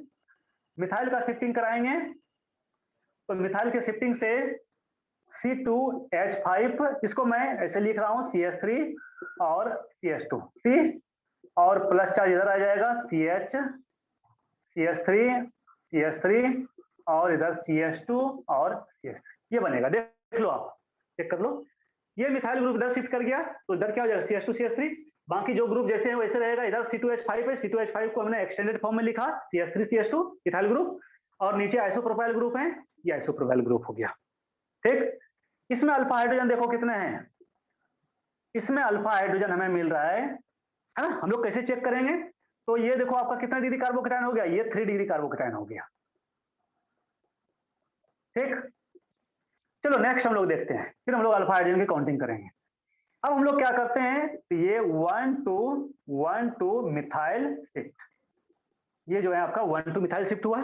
मिथाइल का शिफ्टिंग कराएंगे तो मिथाइल के शिफ्टिंग से C2H5, इसको मैं ऐसे लिख रहा हूं CH3 और CH2, C और प्लस चार्ज इधर आ जाएगा CH3 और इधर CH2 और CH3, ये बनेगा। देख लो, आप चेक कर लो, ये मिथाइल ग्रुप इधर शिफ्ट कर गया तो इधर क्या हो जाएगा CH2 CH3, बाकी जो ग्रुप जैसे हैं वैसे रहेगा। इधर C2H5 है, C2H5 को हमने एक्सटेंडेड फॉर्म में लिखा CH3 CH2 इथाइल ग्रुप, और नीचे आइसोप्रोपाइल ग्रुप है, ये आइसोप्रोपाइल ग्रुप हो गया। ठीक, इसमें अल्फा हाइड्रोजन देखो कितने हैं, इसमें अल्फा हाइड्रोजन हमें मिल रहा है ना। हम लोग कैसे चेक करेंगे, तो ये देखो आपका कितना डिग्री कार्बोकेटाइन हो गया, ये 3 डिग्री कार्बोकेटाइन हो गया। ठीक, चलो नेक्स्ट हम लोग देखते हैं, फिर हम लोग अल्फा हाइड्रोजन की काउंटिंग करेंगे। अब हम लोग क्या करते हैं, तो ये 1 2 मिथाइल शिफ्ट, ये जो है आपका 1 2 मिथाइल शिफ्ट हुआ।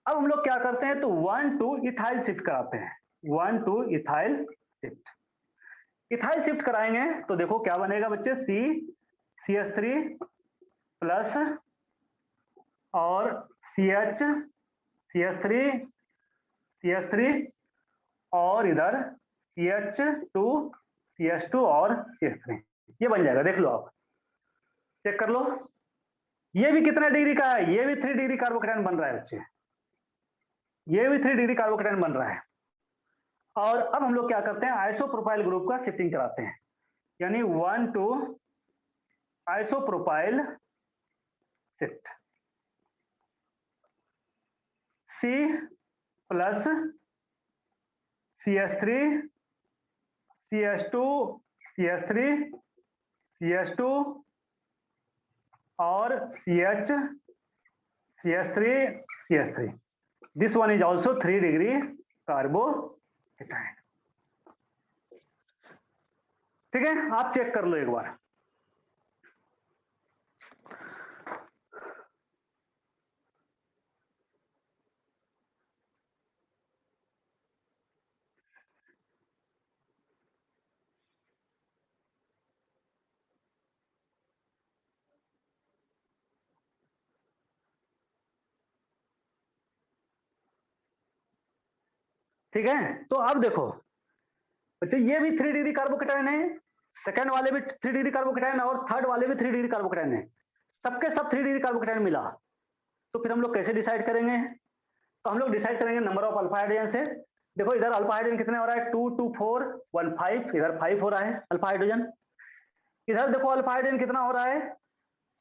अब हम लोग क्या करते हैं, तो 1 2 इथाइल शिफ्ट कराते हैं, 1 2 इथाइल शिफ्ट। इथाइल शिफ्ट कराएंगे तो देखो क्या बनेगा बच्चे, CH3 प्लस और CH3 और इधर CH2 और CH3, ये बन जाएगा। देख लो, आप चेक कर लो, ये भी कितना डिग्री का है, ये भी 3 डिग्री कार्बोकेटाइन बन रहा है बच्चे, ये भी 3 डिग्री कार्बोकेटाइन बन रहा है। और अब हम लोग क्या करते हैं, आइसोप्रोपाइल ग्रुप का शिफ्टिंग कराते हैं, यानी 1 2 isopropyl shift, C plus CH3 CH2 CH2 और CH3 this one is also 3 degree carbocation. ठीक है, आप चेक कर लो एक बार। ठीक है, तो अब देखो बच्चे, ये भी 3 डिग्री कार्बोकेटाइन है, सेकंड वाले भी 3 डिग्री कार्बोकेटाइन और थर्ड वाले भी 3 डिग्री कार्बोकेटाइन है, सबके सब 3 डिग्री कार्बोकेटाइन मिला। तो फिर हम लोग कैसे डिसाइड करेंगे, तो हम लोग डिसाइड करेंगे नंबर ऑफ अल्फा हाइड्रोजन से। देखो इधर अल्फा हाइड्रोजन कितने हो रहा है, 2 2 4 1 5, इधर 5 हो रहा है अल्फा हाइड्रोजन। इधर देखो अल्फा हाइड्रोजन कितना हो रहा है,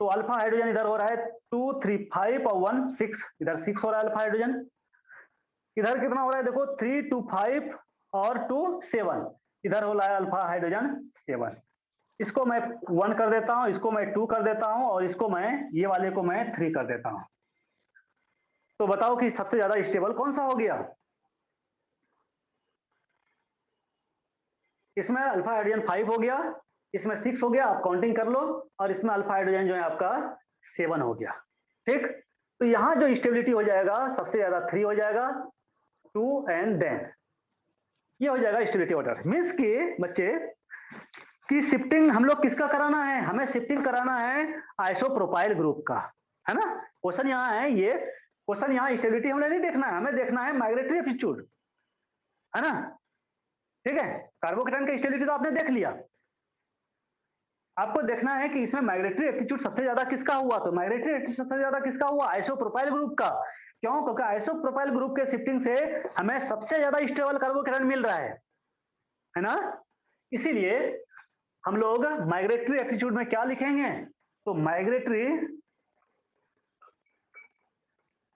तो अल्फा हाइड्रोजन इधर हो रहा है 2 3 5 और 1 6, इधर 6 हो रहा है अल्फा हाइड्रोजन। इधर कितना हो रहा है, देखो 3 2 5 और 2 7, इधर हो रहा है अल्फा हाइड्रोजन 7। इसको मैं 1 कर देता हूं, इसको मैं 2 कर देता हूं, और इसको मैं ये वाले को मैं 3 कर देता हूं। तो बताओ कि सबसे ज्यादा स्टेबल कौन सा हो गया, इसमें अल्फा हाइड्रोजन 5 हो गया, इसमें 6 हो गया, आप काउंटिंग कर लो, और इसमें अल्फा हाइड्रोजन जो है आपका 7 हो गया। ठीक, तो यहां जो स्टेबिलिटी हो जाएगा सबसे ज्यादा 3 हो जाएगा, 2 एंड देन ये हो जाएगा स्टेबिलिटी ऑर्डर। मीन्स कि बच्चे कि शिफ्टिंग हम लोग किसका कराना है, हमें शिफ्टिंग कराना है आइसोप्रोपाइल ग्रुप का, है ना। क्वेश्चन यहाँ है, ये क्वेश्चन यहाँ स्टेबिलिटी हमें नहीं देखना है, हमें देखना है माइग्रेटरी एप्टीट्यूड, है ना। ठीक है, कार्बोकेटाइन का स्टेबिलिटी तो आपने देख लिया, आपको देखना है कि इसमें माइग्रेटरी एप्टीट्यूड सबसे ज्यादा किसका हुआ, तो माइग्रेटरी एप्टीट्यूड सबसे ज्यादा किसका हुआ, आइसोप्रोपाइल ग्रुप का। क्यों, क्योंकि आइसोप्रोपाइल ग्रुप के शिफ्टिंग से हमें सबसे ज्यादा स्टेबल कार्बोकेटाइन मिल रहा है ना। इसीलिए हम लोग माइग्रेटरी एप्टीट्यूड में क्या लिखेंगे, तो माइग्रेटरी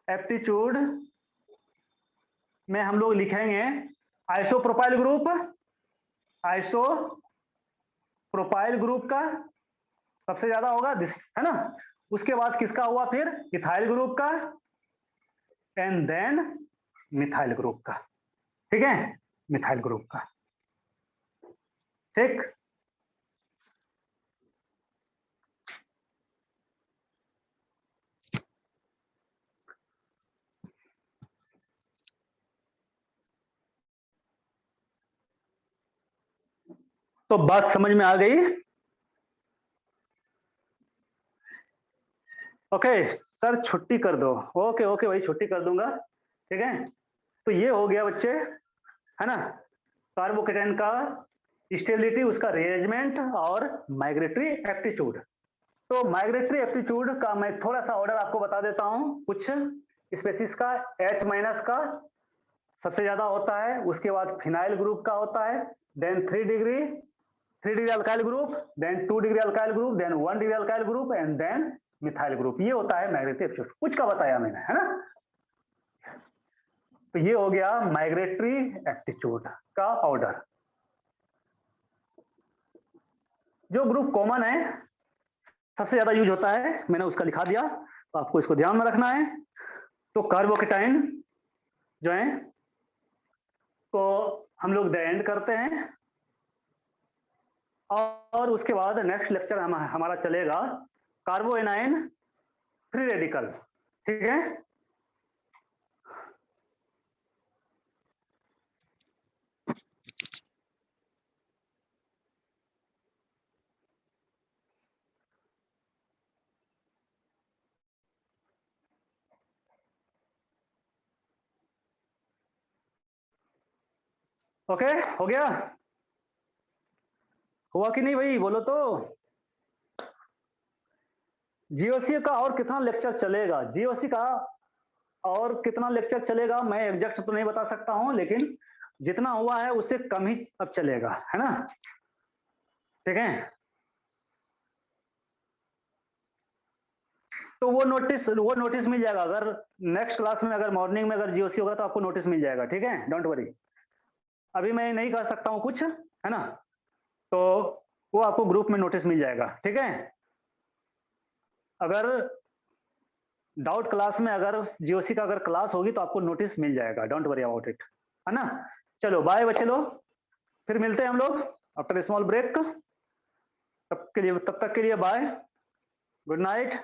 एप्टीट्यूड में हम लोग लिखेंगे आइसोप्रोपाइल ग्रुप, आइसोप्रोपाइल ग्रुप का सबसे ज्यादा होगा, है ना। उसके बाद किसका हुआ, फिर इथाइल ग्रुप का, एंड देन मिथाइल ग्रुप का। ठीक है, मिथाइल ग्रुप का। ठीक, तो बात समझ में आ गई। ओके सर, छुट्टी कर दो। ओके ओके भाई, छुट्टी कर दूंगा। ठीक है, तो ये हो गया बच्चे, है ना, कार्बोकेटाइन का स्टेबिलिटी, उसका रिअरेंजमेंट और माइग्रेटरी एप्टीट्यूड। तो माइग्रेटरी एप्टीट्यूड का मैं थोड़ा सा ऑर्डर आपको बता देता हूं, कुछ स्पेसीज का H- का सबसे ज्यादा होता है, उसके बाद फिनाइल ग्रुप का होता है, then 3 degree alkyl group, then 2 degree alkyl group, then 1 degree alkyl group, and then methyl group. ये होता है माइग्रेटरी एप्टीट्यूड, कुछ का बताया मैंने, है ना। तो ये हो गया माइग्रेटरी एप्टीट्यूड का ऑर्डर। जो ग्रुप कॉमन है, सबसे ज्यादा यूज होता है, मैंने उसका लिखा दिया, तो आपको इसको ध्यान में रखना है। तो कार्बोकेटाइन जो है, तो हम लोग द एंड करते हैं, और उसके बाद नेक्स्ट लेक्चर हमारा चलेगा कार्बो एनाइन फ्री रेडिकल। ठीक है, ओके, हो गया, हुआ कि नहीं भाई, बोलो तो। जीओसी का और कितना लेक्चर चलेगा, जीओसी का और कितना लेक्चर चलेगा मैं एग्जैक्ट तो नहीं बता सकता हूं, लेकिन जितना हुआ है उससे कम ही अब चलेगा, है ना। ठीक है, तो वो नोटिस मिल जाएगा, अगर नेक्स्ट क्लास में, अगर मॉर्निंग में अगर जीओसी होगा तो आपको नोटिस मिल जाएगा। ठीक है, डोंट वरी, अभी मैं नहीं कर सकता हूं कुछ, है ना, तो वो आपको ग्रुप में नोटिस मिल जाएगा। ठीक है, अगर डाउट क्लास में, अगर जीओसी का अगर क्लास होगी तो आपको नोटिस मिल जाएगा, डोंट वरी अबाउट इट, है ना। चलो बाय बच्चे लोग, फिर मिलते हैं हम लोग आफ्टर स्मॉल ब्रेक। तब तक के लिए बाय, गुड नाइट।